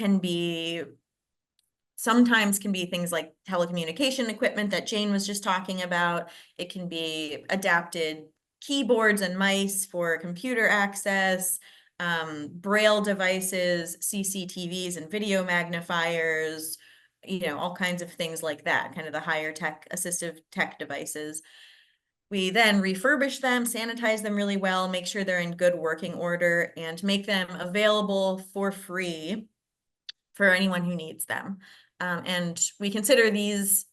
sometimes can be things like telecommunication equipment that Jane was just talking about. It can be adapted keyboards and mice for computer access, Braille devices, CCTVs and video magnifiers, all kinds of things like that, kind of the higher tech assistive tech devices. We then refurbish them, sanitize them really well, make sure they're in good working order, and make them available for free for anyone who needs them. And we consider these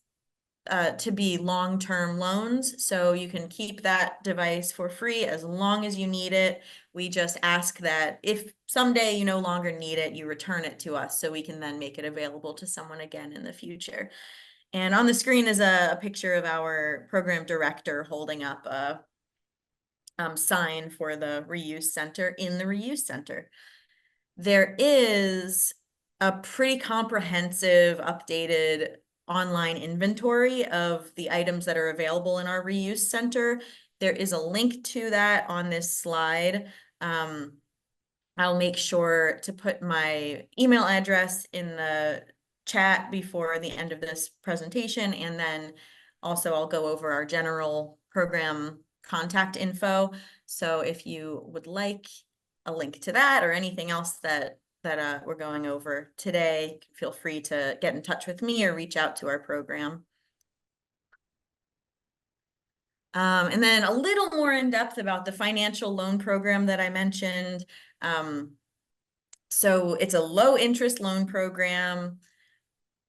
to be long-term loans, so you can keep that device for free as long as you need it. We just ask that if someday you no longer need it, you return it to us so we can then make it available to someone again in the future. And on the screen is a picture of our program director holding up a sign for the reuse center in the reuse center. There is a pretty comprehensive, updated online inventory of the items that are available in our reuse center. There is a link to that on this slide. I'll make sure to put my email address in the chat before the end of this presentation, and then also I'll go over our general program contact info. So if you would like a link to that or anything else that we're going over today, feel free to get in touch with me or reach out to our program. And then a little more in depth about the financial loan program that I mentioned. So it's a low interest loan program.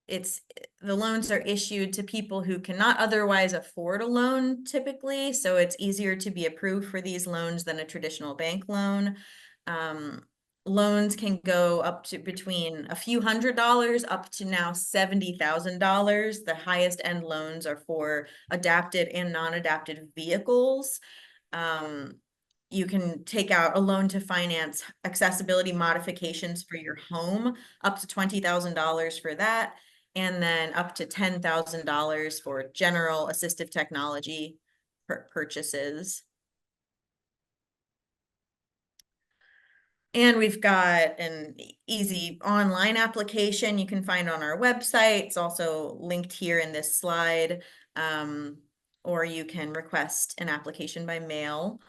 The loans are issued to people who cannot otherwise afford a loan typically. So it's easier to be approved for these loans than a traditional bank loan. Loans can go up to between a few $100s up to now $70,000. The highest end loans are for adapted and non-adapted vehicles. You can take out a loan to finance accessibility modifications for your home, up to $20,000 for that, and then up to $10,000 for general assistive technology purchases. And we've got an easy online application you can find on our website. It's also linked here in this slide, or you can request an application by mail,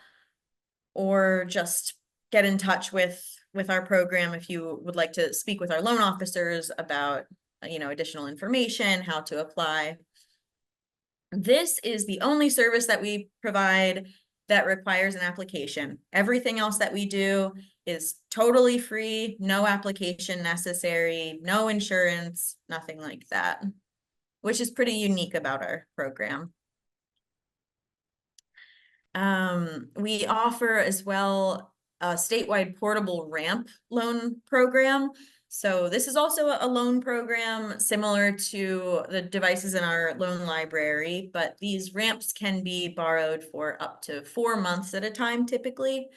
or just get in touch with our program if you would like to speak with our loan officers about, additional information, how to apply. This is the only service that we provide that requires an application. Everything else that we do is totally free, no application necessary, no insurance, nothing like that, which is pretty unique about our program. We offer as well a statewide portable ramp loan program. So this is also a loan program similar to the devices in our loan library, but these ramps can be borrowed for up to 4 months at a time typically.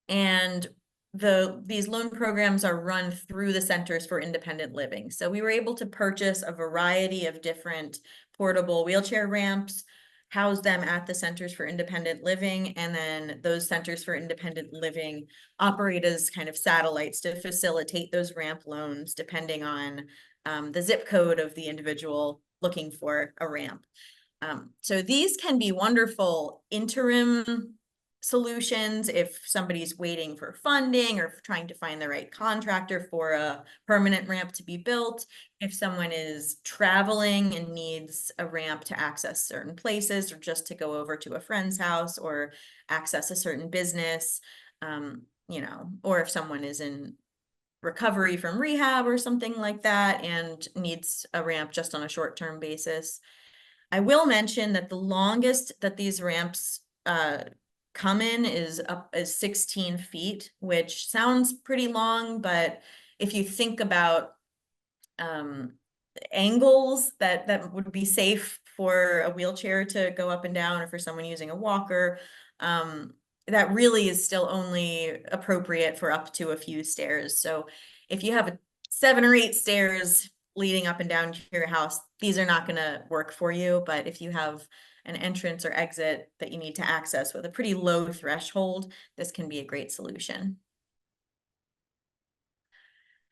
And these loan programs are run through the Centers for Independent Living. So we were able to purchase a variety of different portable wheelchair ramps, house them at the Centers for Independent Living, and then those Centers for Independent Living operate as kind of satellites to facilitate those ramp loans depending on the zip code of the individual looking for a ramp. So these can be wonderful interim solutions if somebody's waiting for funding or trying to find the right contractor for a permanent ramp to be built. If someone is traveling and needs a ramp to access certain places or just to go over to a friend's house or access a certain business, or if someone is in recovery from rehab or something like that and needs a ramp just on a short-term basis. I will mention that the longest that these ramps come in is 16 feet, which sounds pretty long, but if you think about angles that would be safe for a wheelchair to go up and down, or for someone using a walker, that really is still only appropriate for up to a few stairs. So if you have 7 or 8 stairs leading up and down to your house, these are not going to work for you. But if you have an entrance or exit that you need to access with a pretty low threshold, this can be a great solution.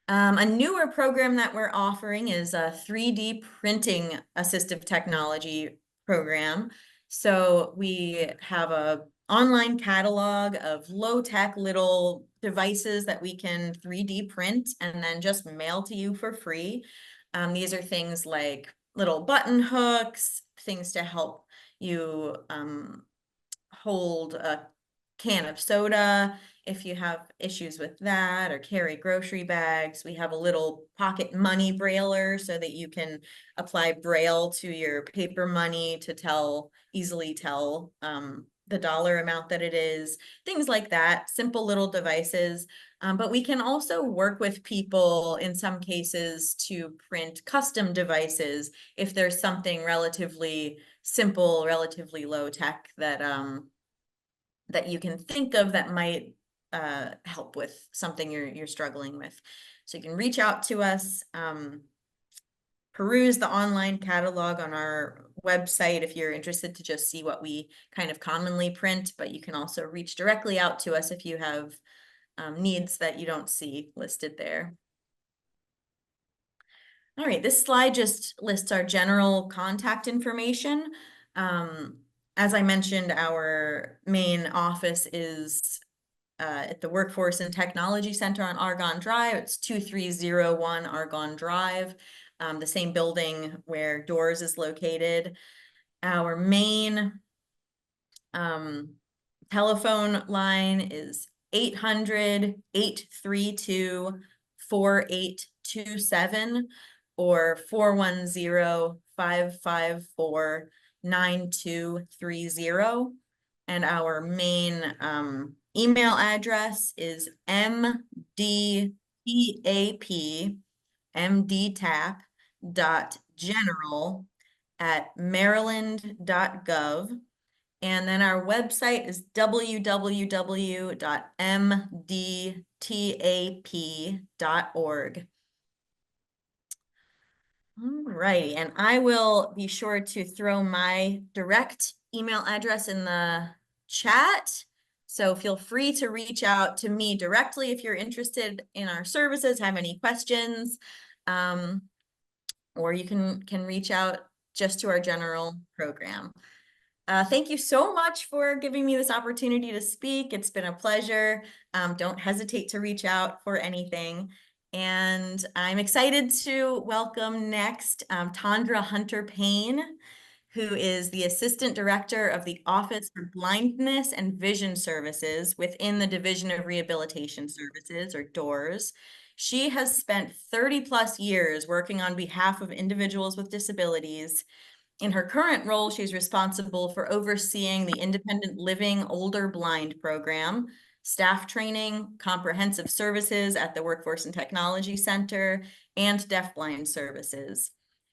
A newer program that we're offering is a 3D printing assistive technology program. So we have an online catalog of low-tech little devices that we can 3D print and then just mail to you for free. These are things like little button hooks, things to help you hold a can of soda if you have issues with that, or carry grocery bags. We have a little pocket money brailer so that you can apply braille to your paper money to easily tell the dollar amount that it is, things like that, simple little devices. But we can also work with people in some cases to print custom devices if there's something relatively simple, relatively low tech that that you can think of that might help with something you're struggling with. So you can reach out to us, peruse the online catalog on our website if you're interested to just see what we kind of commonly print, but you can also reach directly out to us if you have needs that you don't see listed there. All right, this slide just lists our general contact information. As I mentioned, our main office is at the Workforce and Technology Center on Argonne Drive. It's 2301 Argonne Drive, the same building where Doors is located. Our main telephone line is 800-832-4827 or 410-554-9230. And our main email address is mdtap.general@maryland.gov. And then our website is www.mdtap.org. All righty, and I will be sure to throw my direct email address in the chat. So feel free to reach out to me directly if you're interested in our services, have any questions, or you can reach out just to our general program. Thank you so much for giving me this opportunity to speak. It's been a pleasure. Don't hesitate to reach out for anything. And I'm excited to welcome next Tandra Hunter-Payne, who is the Assistant Director of the Office for Blindness and Vision Services within the Division of Rehabilitation Services, or DOORS. She has spent 30+ years working on behalf of individuals with disabilities. In her current role, she's responsible for overseeing the Independent Living Older Blind program, staff training, comprehensive services at the Workforce and Technology Center, and deafblind services.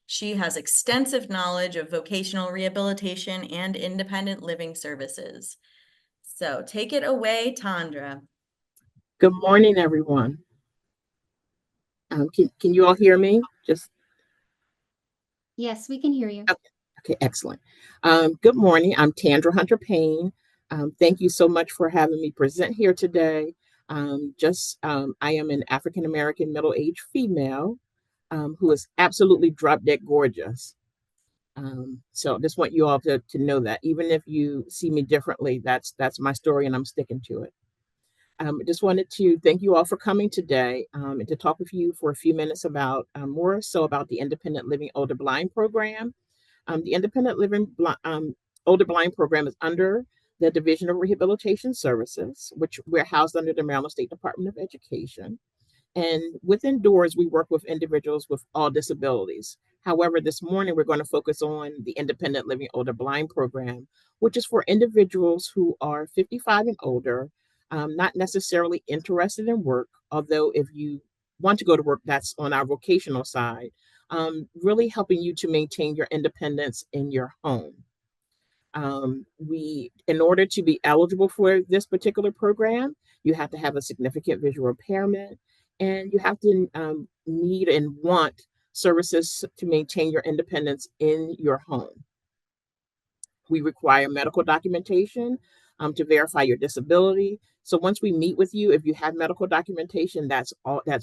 She has extensive knowledge of vocational rehabilitation and independent living services. So take it away, Tandra. Good morning, everyone. Can you all hear me? Yes, we can hear you. Okay, excellent. Good morning. I'm Tandra Hunter-Payne. Thank you so much for having me present here today. I am an African-American middle-aged female who is absolutely drop-dead gorgeous. So I just want you all to know that even if you see me differently, that's my story and I'm sticking to it. I just wanted to thank you all for coming today and to talk with you for a few minutes about more so about the Independent Living Older Blind program. The Independent Living Older Blind program is under the Division of Rehabilitation Services, which we're housed under the Maryland State Department of Education. And within DOORS, we work with individuals with all disabilities. However, this morning, we're going to focus on the Independent Living Older Blind program, which is for individuals who are 55 and older, not necessarily interested in work, although if you want to go to work, that's on our vocational side, really helping you to maintain your independence in your home. In order to be eligible for this particular program, you have to have a significant visual impairment, and you have to need and want services to maintain your independence in your home. We require medical documentation to verify your disability. So once we meet with you, if you have medical documentation, that's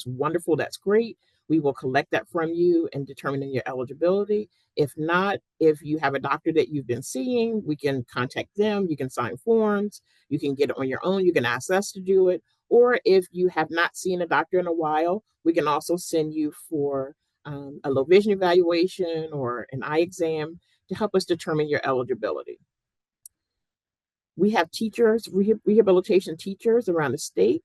wonderful, that's great. We will collect that from you and determine your eligibility. If not, if you have a doctor that you've been seeing, we can contact them. You can sign forms. You can get it on your own. You can ask us to do it. Or if you have not seen a doctor in a while, we can also send you for a low vision evaluation or an eye exam to help us determine your eligibility. We have teachers, rehabilitation teachers around the state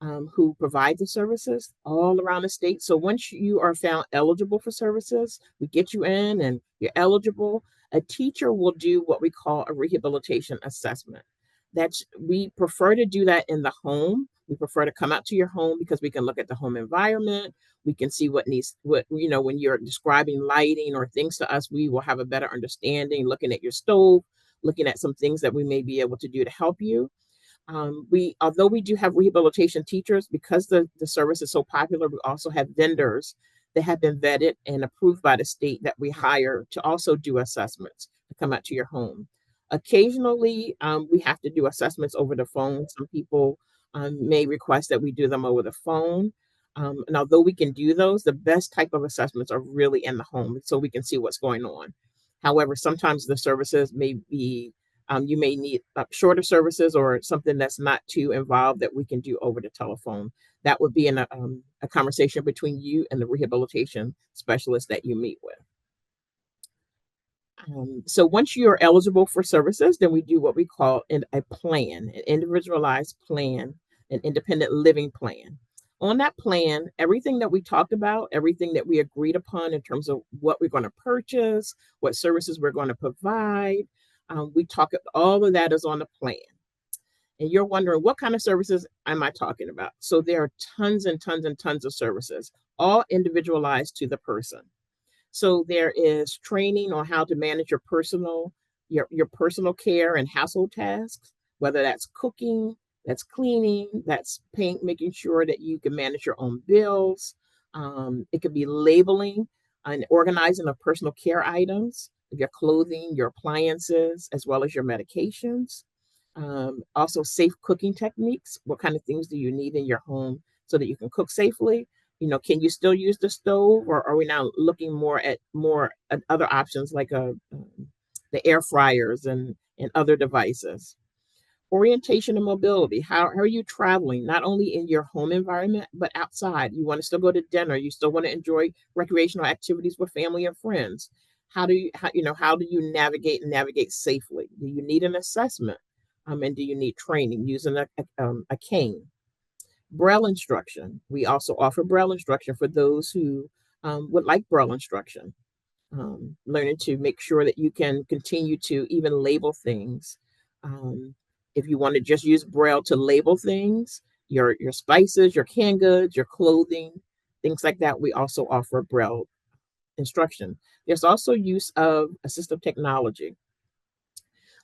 who provide the services all around the state. So once you are found eligible for services, we get you in and you're eligible, a teacher will do what we call a rehabilitation assessment. We prefer to do that in the home. We prefer to come out to your home because we can look at the home environment. We can see what when you're describing lighting or things to us, we will have a better understanding looking at your stove, looking at some things that we may be able to do to help you. Although we do have rehabilitation teachers, because the service is so popular, we also have vendors that have been vetted and approved by the state that we hire to also do assessments to come out to your home. Occasionally, we have to do assessments over the phone. Some people may request that we do them over the phone. And although we can do those, the best type of assessments are really in the home so we can see what's going on. However, sometimes the services may be you may need shorter services or something that's not too involved that we can do over the telephone. That would be a conversation between you and the rehabilitation specialist that you meet with. So once you're eligible for services, then we do what we call a plan, an individualized plan, an independent living plan. On that plan, everything that we talked about, everything that we agreed upon in terms of what we're going to purchase, what services we're going to provide, all of that is on the plan. And you're wondering, what kind of services am I talking about? So there are tons and tons and tons of services, all individualized to the person. So there is training on how to manage your personal care and household tasks, whether that's cooking, that's cleaning, that's making sure that you can manage your own bills. It could be labeling and organizing of personal care items, your clothing, your appliances, as well as your medications. Also safe cooking techniques. What kind of things do you need in your home so that you can cook safely? Can you still use the stove, or are we now looking more at other options like the air fryers and other devices? Orientation and mobility. How are you traveling, not only in your home environment, but outside? You want to still go to dinner. You still want to enjoy recreational activities with family and friends. How do you navigate safely? Do you need an assessment? And do you need training using a cane? Braille instruction. We also offer Braille instruction for those who would like Braille instruction. Learning to make sure that you can continue to even label things. If you want to just use Braille to label things, your spices, your canned goods, your clothing, things like that, we also offer Braille instruction. There's also use of assistive technology,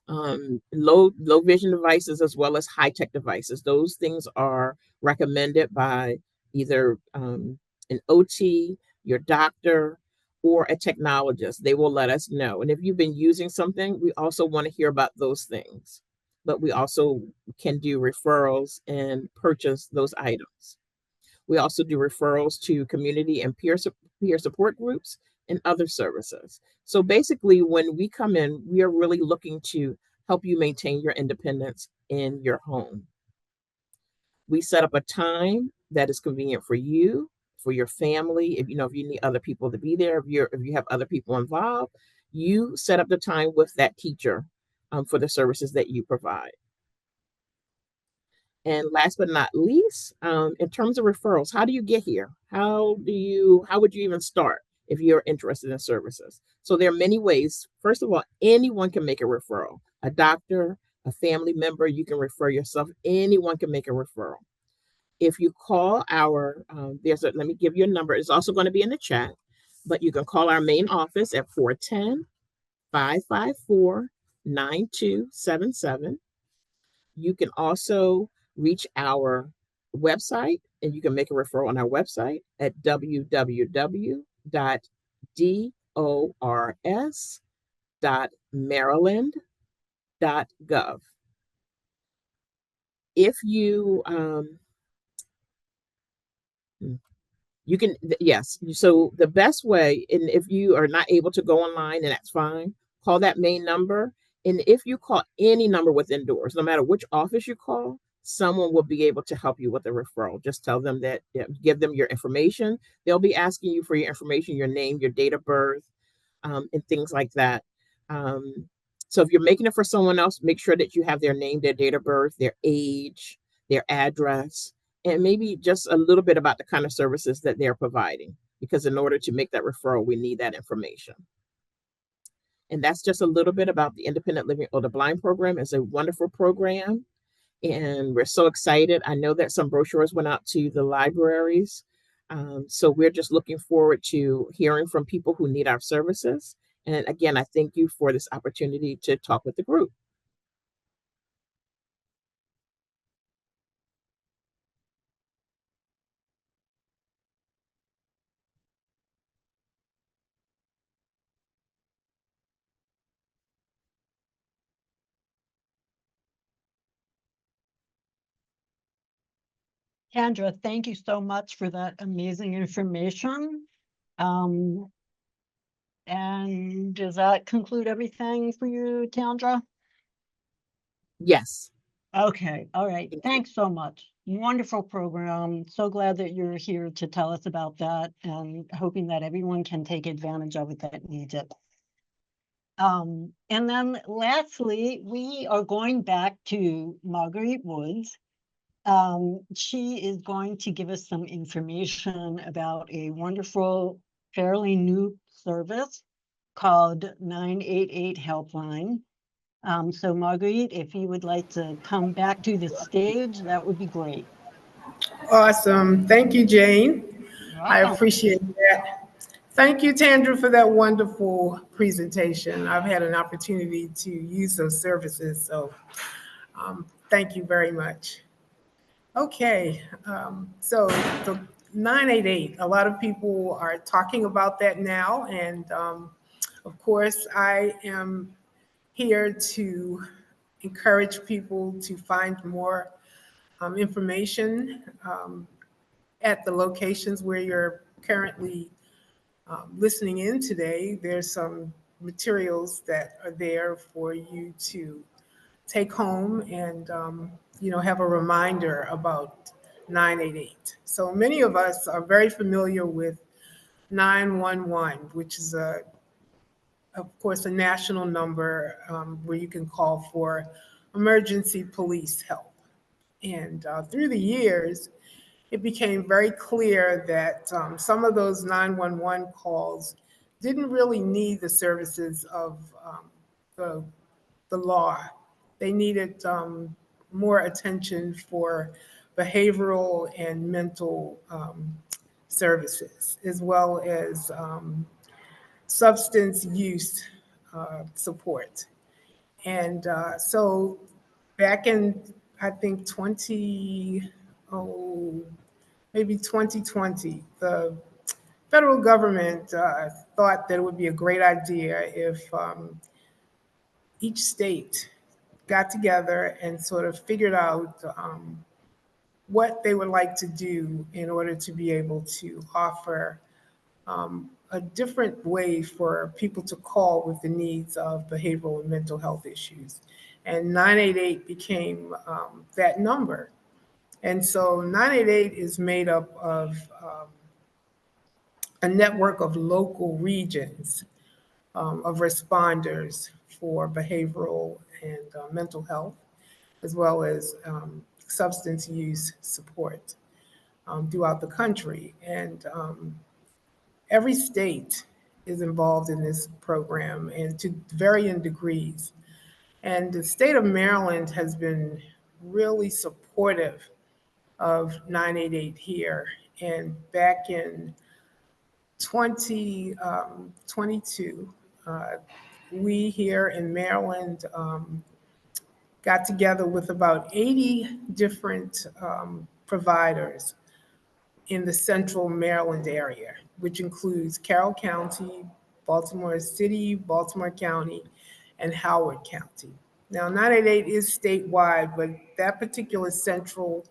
low vision devices as well as high tech devices. Those things are recommended by either an OT, your doctor, or a technologist. They will let us know. And if you've been using something, we also want to hear about those things. But we also can do referrals and purchase those items. We also do referrals to community and peer support groups and other services. So basically, when we come in, we are really looking to help you maintain your independence in your home. We set up a time that is convenient for you, for your family. If you need other people to be there, if you have other people involved, you set up the time with that teacher for the services that you provide. And last but not least, in terms of referrals, how do you get here? How would you even start if you're interested in services? So there are many ways. First of all, anyone can make a referral. A doctor, a family member, you can refer yourself. Anyone can make a referral. If you call let me give you a number. It's also going to be in the chat, but you can call our main office at 410-554-9277. You can also reach our website, and you can make a referral on our website at www.dors.maryland.gov. If you you can, yes. So the best way, and if you are not able to go online, and that's fine, call that main number. And if you call any number within doors, no matter which office you call, someone will be able to help you with a referral. Just tell them that, give them your information. They'll be asking you for your information, your name, your date of birth, and things like that. So if you're making it for someone else, make sure that you have their name, their date of birth, their age, their address, and maybe just a little bit about the kind of services that they're providing. Because in order to make that referral, we need that information. And that's just a little bit about the Independent Living or the Blind program. It's a wonderful program, and we're so excited. I know that some brochures went out to the libraries. So we're just looking forward to hearing from people who need our services. And again, I thank you for this opportunity to talk with the group. Kendra, thank you so much for that amazing information. And does that conclude everything for you, Kendra? Yes. Okay, all right. Thank you. Thanks so much. Wonderful program. So glad that you're here to tell us about that, and hoping that everyone can take advantage of it that needs it. And then lastly, we are going back to Marguerite Woods. She is going to give us some information about a wonderful, fairly new service called 988 Helpline. So Marguerite, if you would like to come back to the stage, that would be great. Awesome. Thank you, Jane. You're I welcome. appreciate that. Thank you, Tandra, for that wonderful presentation. I've had an opportunity to use those services, so thank you very much. Okay, so the 988, a lot of people are talking about that now, and of course, I am here to encourage people to find more information at the locations where you're currently listening in today. There's some materials that are there for you to take home and have a reminder about 988. So many of us are very familiar with 911, which is of course, a national number where you can call for emergency police help. And through the years, it became very clear that some of those 911 calls didn't really need the services of the law. They needed more attention for behavioral and mental services, as well as substance use support. And so back in, I think, maybe 2020, the federal government thought that it would be a great idea if each state got together and sort of figured out what they would like to do in order to be able to offer a different way for people to call with the needs of behavioral and mental health issues. And 988 became that number. And so 988 is made up of a network of local regions of responders for behavioral and mental health, as well as substance use support throughout the country. And every state is involved in this program, and to varying degrees. And the state of Maryland has been really supportive of 988 here. And back in 2022, we here in Maryland got together with about 80 different providers in the central Maryland area, which includes Carroll County, Baltimore City, Baltimore County, and Howard County. Now, 988 is statewide, but that particular central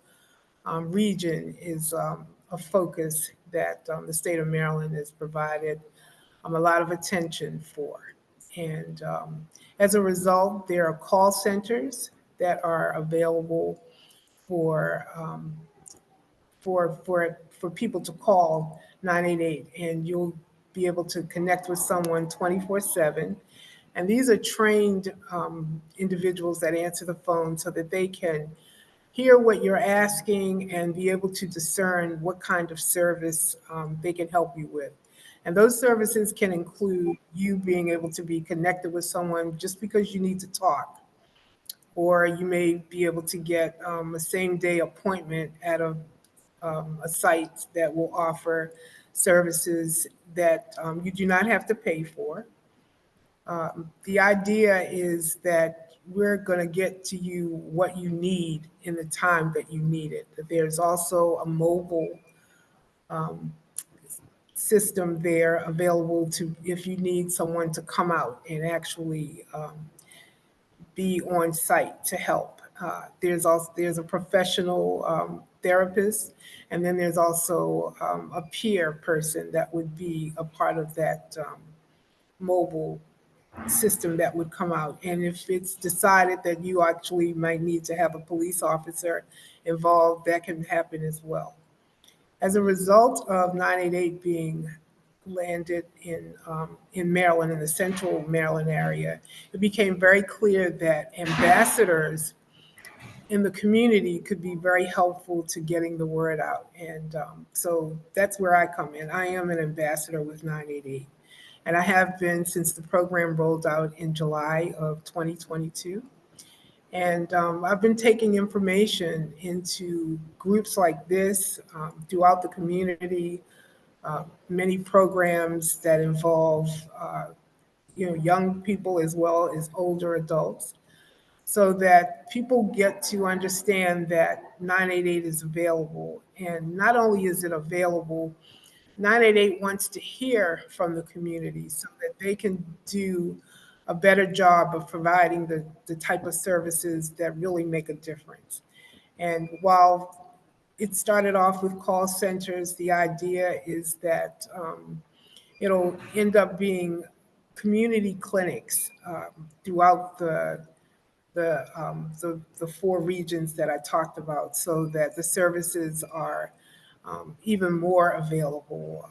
region is a focus that the state of Maryland has provided a lot of attention for. And as a result, there are call centers that are available for people to call 988, and you'll be able to connect with someone 24/7. And these are trained individuals that answer the phone so that they can hear what you're asking and be able to discern what kind of service they can help you with. And those services can include you being able to be connected with someone just because you need to talk, or you may be able to get a same day appointment at a site that will offer services that you do not have to pay for. The idea is that we're going to get to you what you need in the time that you need it. That there's also a mobile system there available to if you need someone to come out and actually be on site to help. There's a professional therapist, and then there's also a peer person that would be a part of that mobile system that would come out. And if it's decided that you actually might need to have a police officer involved, that can happen as well. As a result of 988 being landed in Maryland, in the central Maryland area, it became very clear that ambassadors in the community could be very helpful to getting the word out. And so that's where I come in. I am an ambassador with 988. And I have been since the program rolled out in July of 2022. And I've been taking information into groups like this throughout the community, many programs that involve young people as well as older adults, so that people get to understand that 988 is available. And not only is it available, 988 wants to hear from the community so that they can do a better job of providing the type of services that really make a difference. And while it started off with call centers, the idea is that it'll end up being community clinics throughout the four regions that I talked about, so that the services are even more available,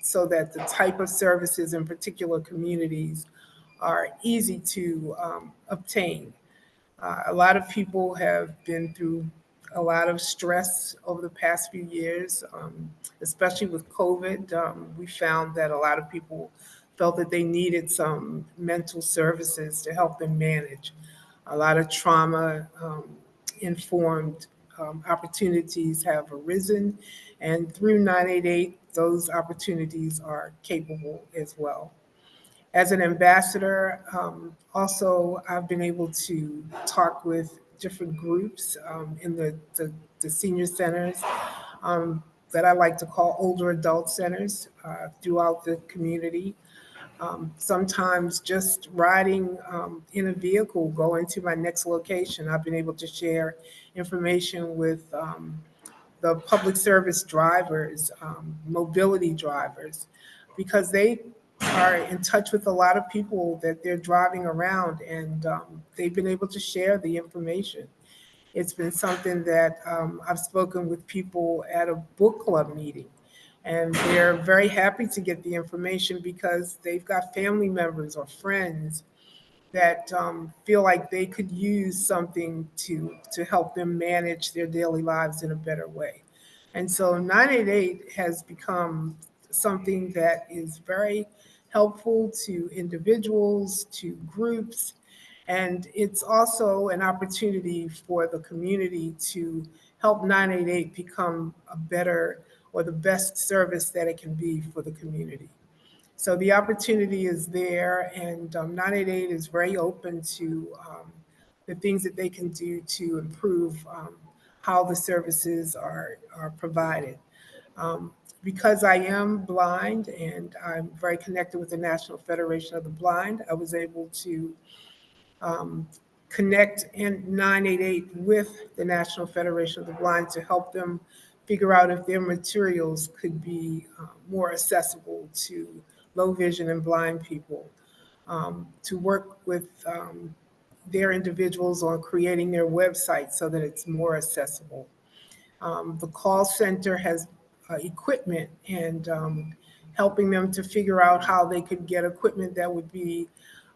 so that the type of services in particular communities are easy to obtain. A lot of people have been through a lot of stress over the past few years, especially with COVID. We found that a lot of people felt that they needed some mental services to help them manage. A lot of trauma informed opportunities have arisen, and through 988, those opportunities are capable as well. As an ambassador, also, I've been able to talk with different groups in the senior centers that I like to call older adult centers throughout the community. Sometimes just riding in a vehicle, going to my next location, I've been able to share information with the public service drivers, mobility drivers, because they are in touch with a lot of people that they're driving around, and they've been able to share the information. It's been something that I've spoken with people at a book club meeting, and they're very happy to get the information because they've got family members or friends that feel like they could use something to help them manage their daily lives in a better way. And so 988 has become something that is very helpful to individuals, to groups, and it's also an opportunity for the community to help 988 become a better or the best service that it can be for the community. So the opportunity is there, and 988 is very open to the things that they can do to improve how the services are provided. Because I am blind and I'm very connected with the National Federation of the Blind, I was able to connect in 988 with the National Federation of the Blind to help them figure out if their materials could be more accessible to low vision and blind people, to work with their individuals on creating their website so that it's more accessible. The call center has equipment and helping them to figure out how they could get equipment that would be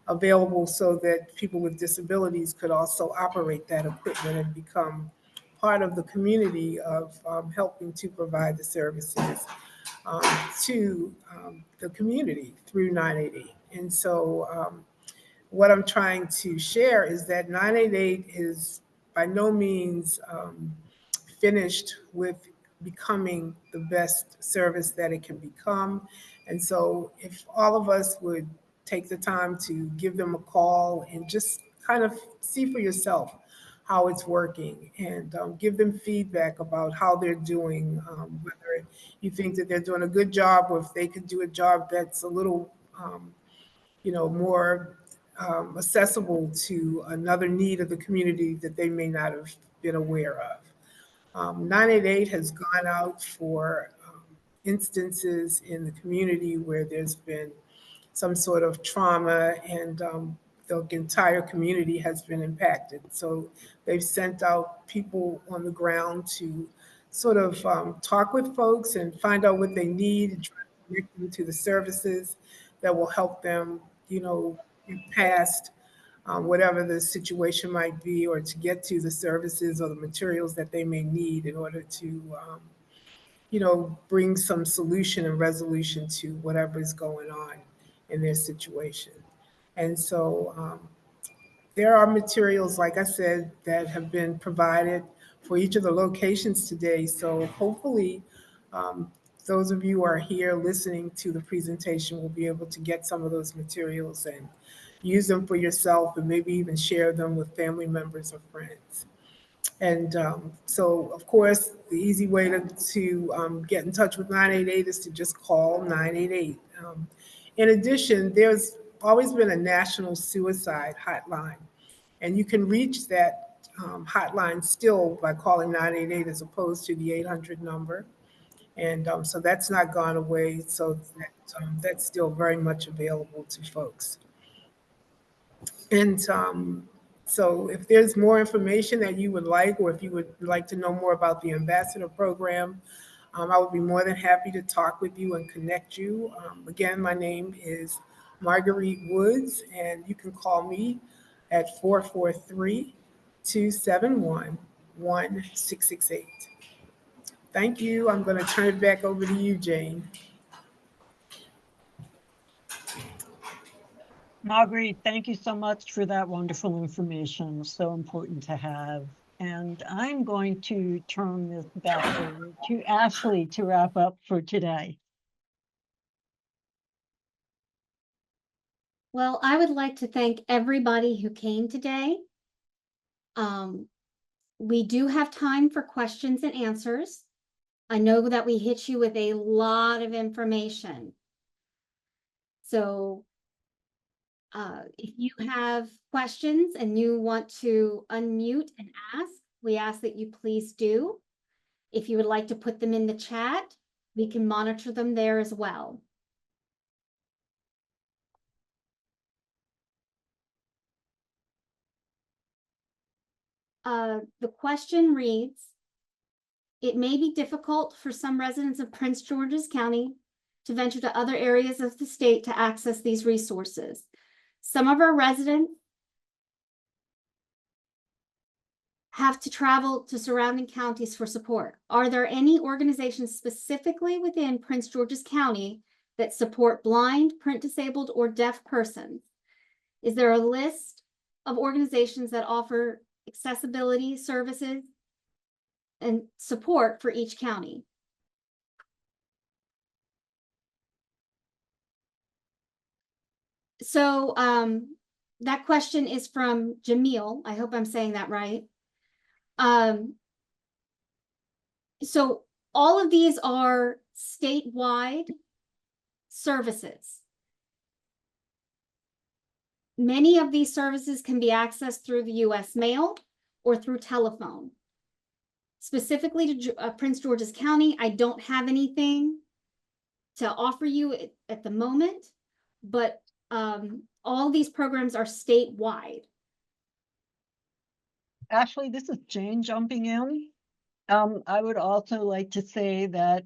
available so that people with disabilities could also operate that equipment and become part of the community of helping to provide the services to the community through 988. And so what I'm trying to share is that 988 is by no means finished with becoming the best service that it can become. And so if all of us would take the time to give them a call and just kind of see for yourself how it's working, and give them feedback about how they're doing, whether you think that they're doing a good job or if they could do a job that's a little more accessible to another need of the community that they may not have been aware of. 988 has gone out for instances in the community where there's been some sort of trauma, and the entire community has been impacted. So they've sent out people on the ground to sort of talk with folks and find out what they need and try to connect them to the services that will help them, get past whatever the situation might be, or to get to the services or the materials that they may need in order to, bring some solution and resolution to whatever is going on in their situation. And so there are materials, like I said, that have been provided for each of the locations today. So hopefully, those of you who are here listening to the presentation will be able to get some of those materials and use them for yourself, and maybe even share them with family members or friends. And so, of course, the easy way to get in touch with 988 is to just call 988. In addition, there's always been a national suicide hotline, and you can reach that hotline still by calling 988 as opposed to the 800 number. And so that's not gone away, so that's still very much available to folks. And so if there's more information that you would like, or if you would like to know more about the ambassador program, I would be more than happy to talk with you and connect you. Again, my name is Marguerite Woods, and you can call me at 443-271-1668. Thank you. I'm going to turn it back over to you, Jane. Marguerite, thank you so much for that wonderful information. So important to have. And I'm going to turn this back over to Ashley to wrap up for today. Well, I would like to thank everybody who came today. We do have time for questions and answers. I know that we hit you with a lot of information. So if you have questions and you want to unmute and ask, we ask that you please do. If you would like to put them in the chat, we can monitor them there as well. The question reads, it may be difficult for some residents of Prince George's County to venture to other areas of the state to access these resources. Some of our residents have to travel to surrounding counties for support. Are there any organizations specifically within Prince George's County that support blind, print disabled, or deaf persons? Is there a list of organizations that offer accessibility services and support for each county? So that question is from Jamil. I hope I'm saying that right. So all of these are statewide services. Many of these services can be accessed through the US mail or through telephone. Specifically to Prince George's County, I don't have anything to offer you at the moment, but all these programs are statewide. Ashley, this is Jane jumping in. I would also like to say that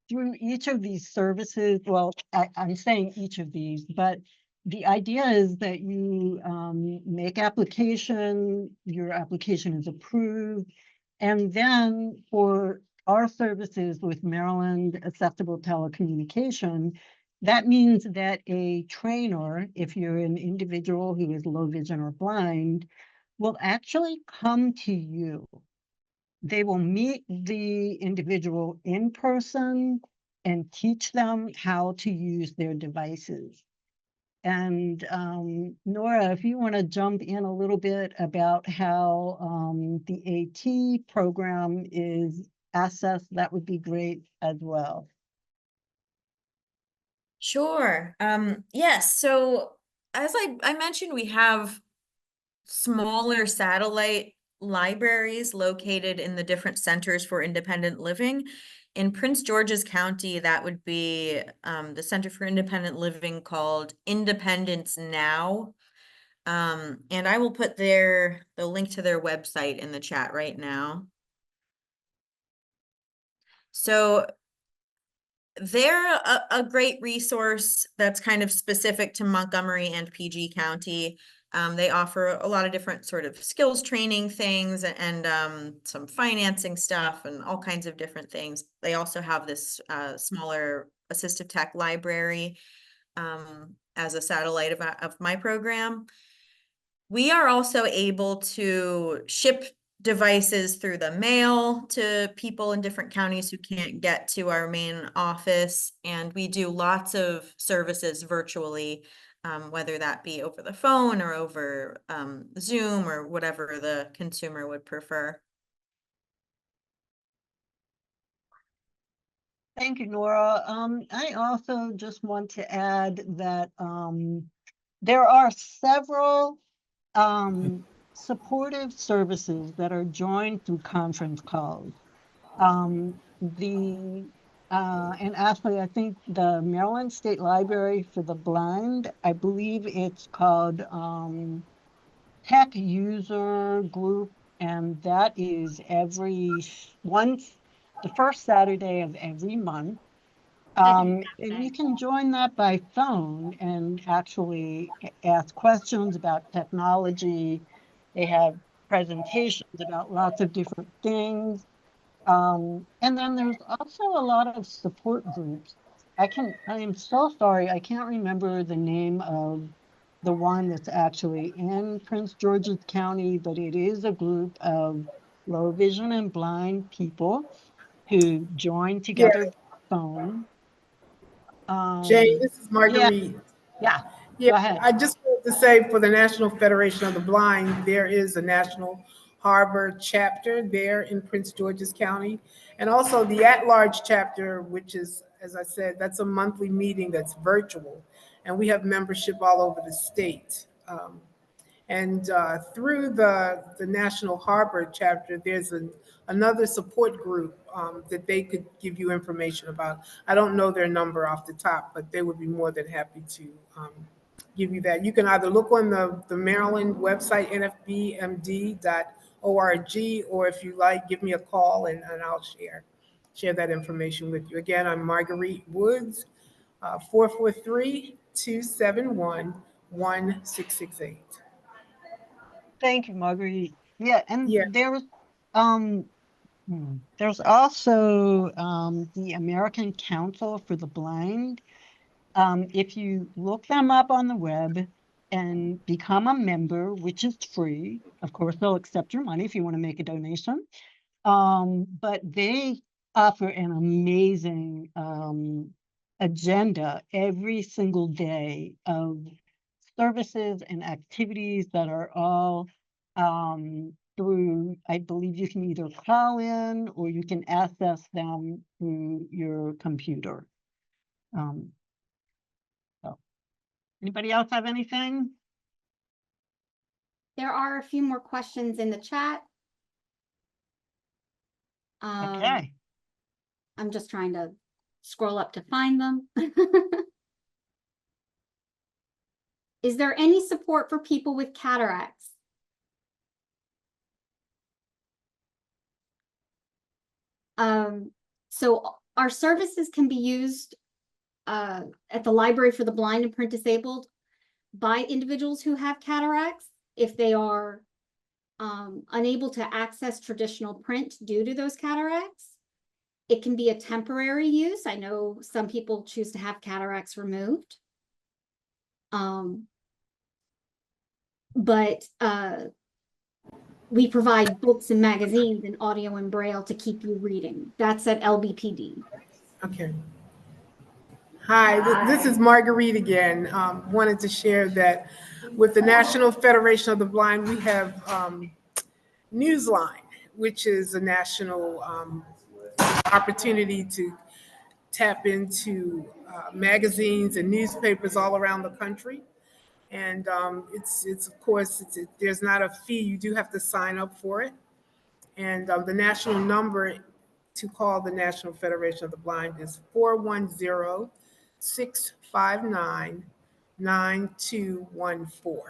through each of these services, well, I'm saying each of these, but the idea is that you make application, your application is approved, and then for our services with Maryland Accessible Telecommunication, that means that a trainer, if you're an individual who is low vision or blind, will actually come to you. They will meet the individual in person and teach them how to use their devices. And Nora, if you want to jump in a little bit about how the AT program is assessed, that would be great as well. Sure. Yes. So as I mentioned, we have smaller satellite libraries located in the different centers for independent living. In Prince George's County, that would be the Center for Independent Living called Independence Now. And I will put the link to their website in the chat right now. So they're a great resource that's kind of specific to Montgomery and PG County. They offer a lot of different sort of skills training things and some financing stuff and all kinds of different things. They also have this smaller assistive tech library as a satellite of my program. We are also able to ship devices through the mail to people in different counties who can't get to our main office. And we do lots of services virtually, whether that be over the phone or over Zoom or whatever the consumer would prefer. Thank you, Nora. I also just want to add that there are several supportive services that are joined through conference calls. And Ashley, I think the Maryland State Library for the Blind, I believe it's called Tech User Group, and that is the first Saturday of every month. And you can join that by phone and actually ask questions about technology. They have presentations about lots of different things. And then there's also a lot of support groups. I am so sorry, I can't remember the name of the one that's actually in Prince George's County, but it is a group of low vision and blind people who join together by phone. Jane, this is Yeah, Marguerite. yeah, Yeah, go ahead. I just wanted to say for the National Federation of the Blind, there is a National Harbor chapter there in Prince George's County. And also the at-large chapter, which is, as I said, that's a monthly meeting that's virtual. And we have membership all over the state. And through the National Harbor chapter, there's another support group that they could give you information about. I don't know their number off the top, but they would be more than happy to give you that. You can either look on the Maryland website, nfbmd.org, or if you like, give me a call and I'll share that information with you. Again, I'm Marguerite Woods, 443-271-1668. Thank you, Marguerite. Yeah, and Yeah. there's also the American Council for the Blind. If you look them up on the web and become a member, which is free, of course, they'll accept your money if you want to make a donation. But they offer an amazing agenda every single day of services and activities that are all through, I believe you can either call in or you can access them through your computer. So anybody else have anything? There are a few more questions in the chat. Okay. I'm just trying to scroll up to find them. Is there any support for people with cataracts? So our services can be used at the Library for the Blind and Print Disabled by individuals who have cataracts if they are unable to access traditional print due to those cataracts. It can be a temporary use. I know some people choose to have cataracts removed. But we provide books and magazines and audio and braille to keep you reading. That's at LBPD. Okay. Hi, this is Marguerite again. Wanted to share that with the National Federation of the Blind, we have Newsline, which is a national opportunity to tap into magazines and newspapers all around the country. And it's of course, there's not a fee. You do have to sign up for it. And the national number to call the National Federation of the Blind is 410-659-9214.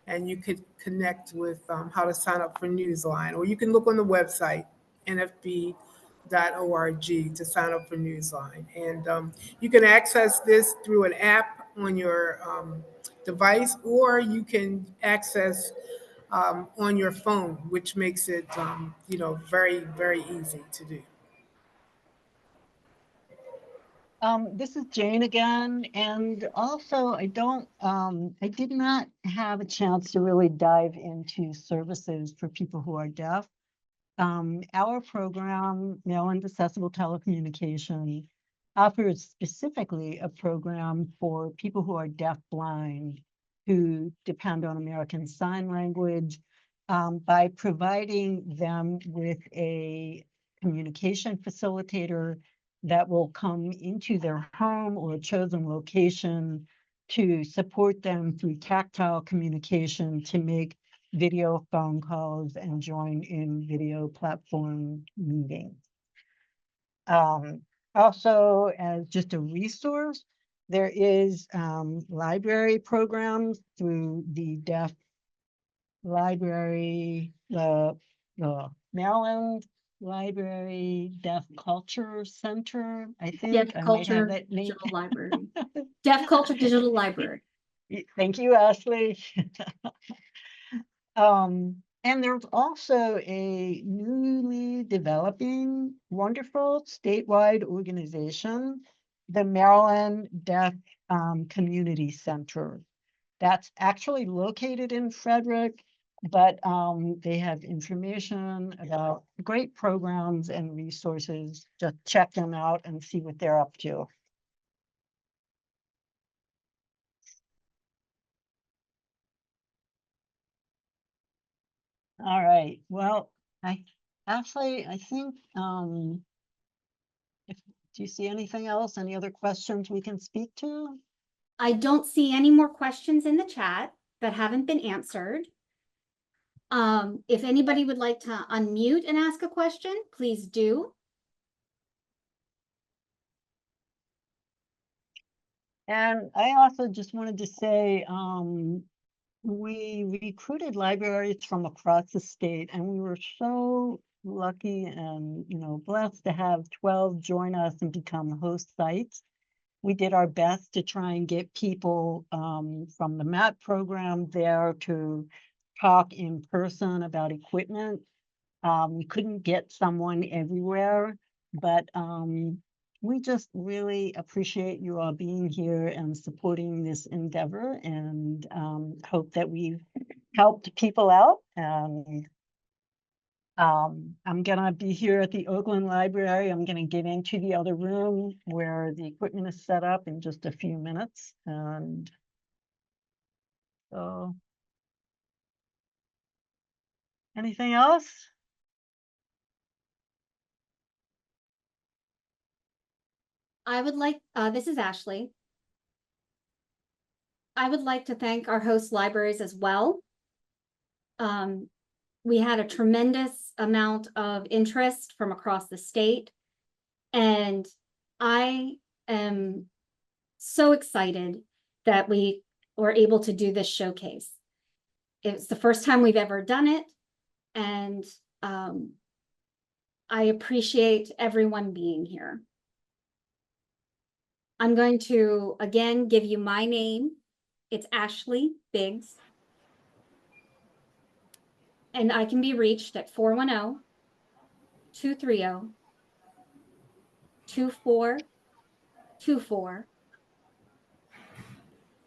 And you could connect with how to sign up for Newsline, or you can look on the website, nfb.org, to sign up for Newsline. And you can access this through an app on your device, or you can access on your phone, which makes it, very, very easy to do. This is Jane again, and also I did not have a chance to really dive into services for people who are deaf. Our program, Maryland Accessible Telecommunications, offers specifically a program for people who are deaf-blind, who depend on American Sign Language, by providing them with a communication facilitator that will come into their home or a chosen location to support them through tactile communication to make video phone calls and join in video platform meetings. Also, as just a resource, there is library programs through the Deaf Library, the Maryland Library Deaf Culture Center, I think. Deaf I might Culture have that name. Digital Library. Deaf Culture Digital Library. Thank you, Ashley. And there's also a newly developing wonderful statewide organization, the Maryland Deaf Community Center. That's actually located in Frederick, but they have information about great programs and resources. Just check them out and see what they're up to. All right, well, I think, do you see anything else? Any other questions we can speak to? I don't see any more questions in the chat that haven't been answered. If anybody would like to unmute and ask a question, please do. And I also just wanted to say, we recruited libraries from across the state, and we were so lucky and, blessed to have 12 join us and become host sites. We did our best to try and get people from the MAP program there to talk in person about equipment. We couldn't get someone everywhere, but we just really appreciate you all being here and supporting this endeavor, and hope that we've helped people out. And I'm gonna be here at the Oakland Library. I'm gonna get into the other room where the equipment is set up in just a few minutes. And so, anything else? I would like, this is Ashley. I would like to thank our host libraries as well. We had a tremendous amount of interest from across the state, and I am so excited that we were able to do this showcase. It's the first time we've ever done it, and I appreciate everyone being here. I'm going to again give you my name It's Ashley Biggs. And I can be reached at 410-230-2424.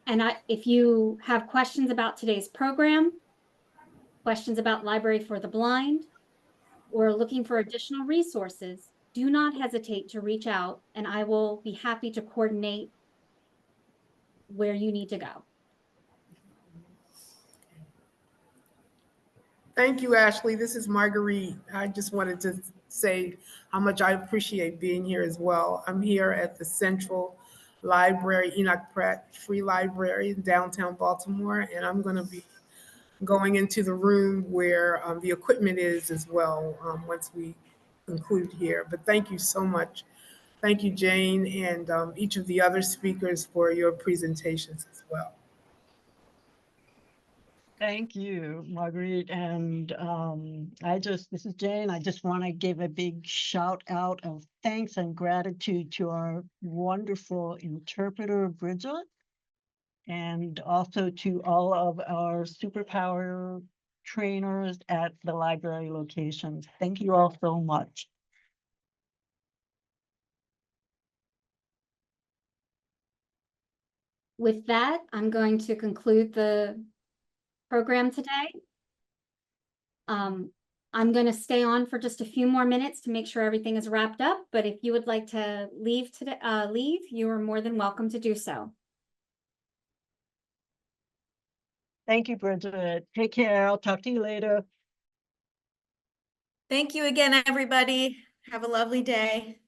And if you have questions about today's program, questions about Library for the Blind, or looking for additional resources, do not hesitate to reach out and I will be happy to coordinate where you need to go. Thank you, Ashley. This is Marguerite. I just wanted to say how much I appreciate being here as well. I'm here at the Central Library, Enoch Pratt Free Library in downtown Baltimore, and I'm going to be going into the room where the equipment is as well once we conclude here. But thank you so much. Thank you, Jane, and each of the other speakers for your presentations as well. Thank you, Marguerite. And this is Jane. I just want to give a big shout out of thanks and gratitude to our wonderful interpreter, Bridget, and also to all of our superpower trainers at the library locations. Thank you all so much. With that, I'm going to conclude the program today. I'm going to stay on for just a few more minutes to make sure everything is wrapped up, but if you would like to leave today, you are more than welcome to do so. Thank you, Bridget. Take care. I'll talk to you later. Thank you again, everybody. Have a lovely day.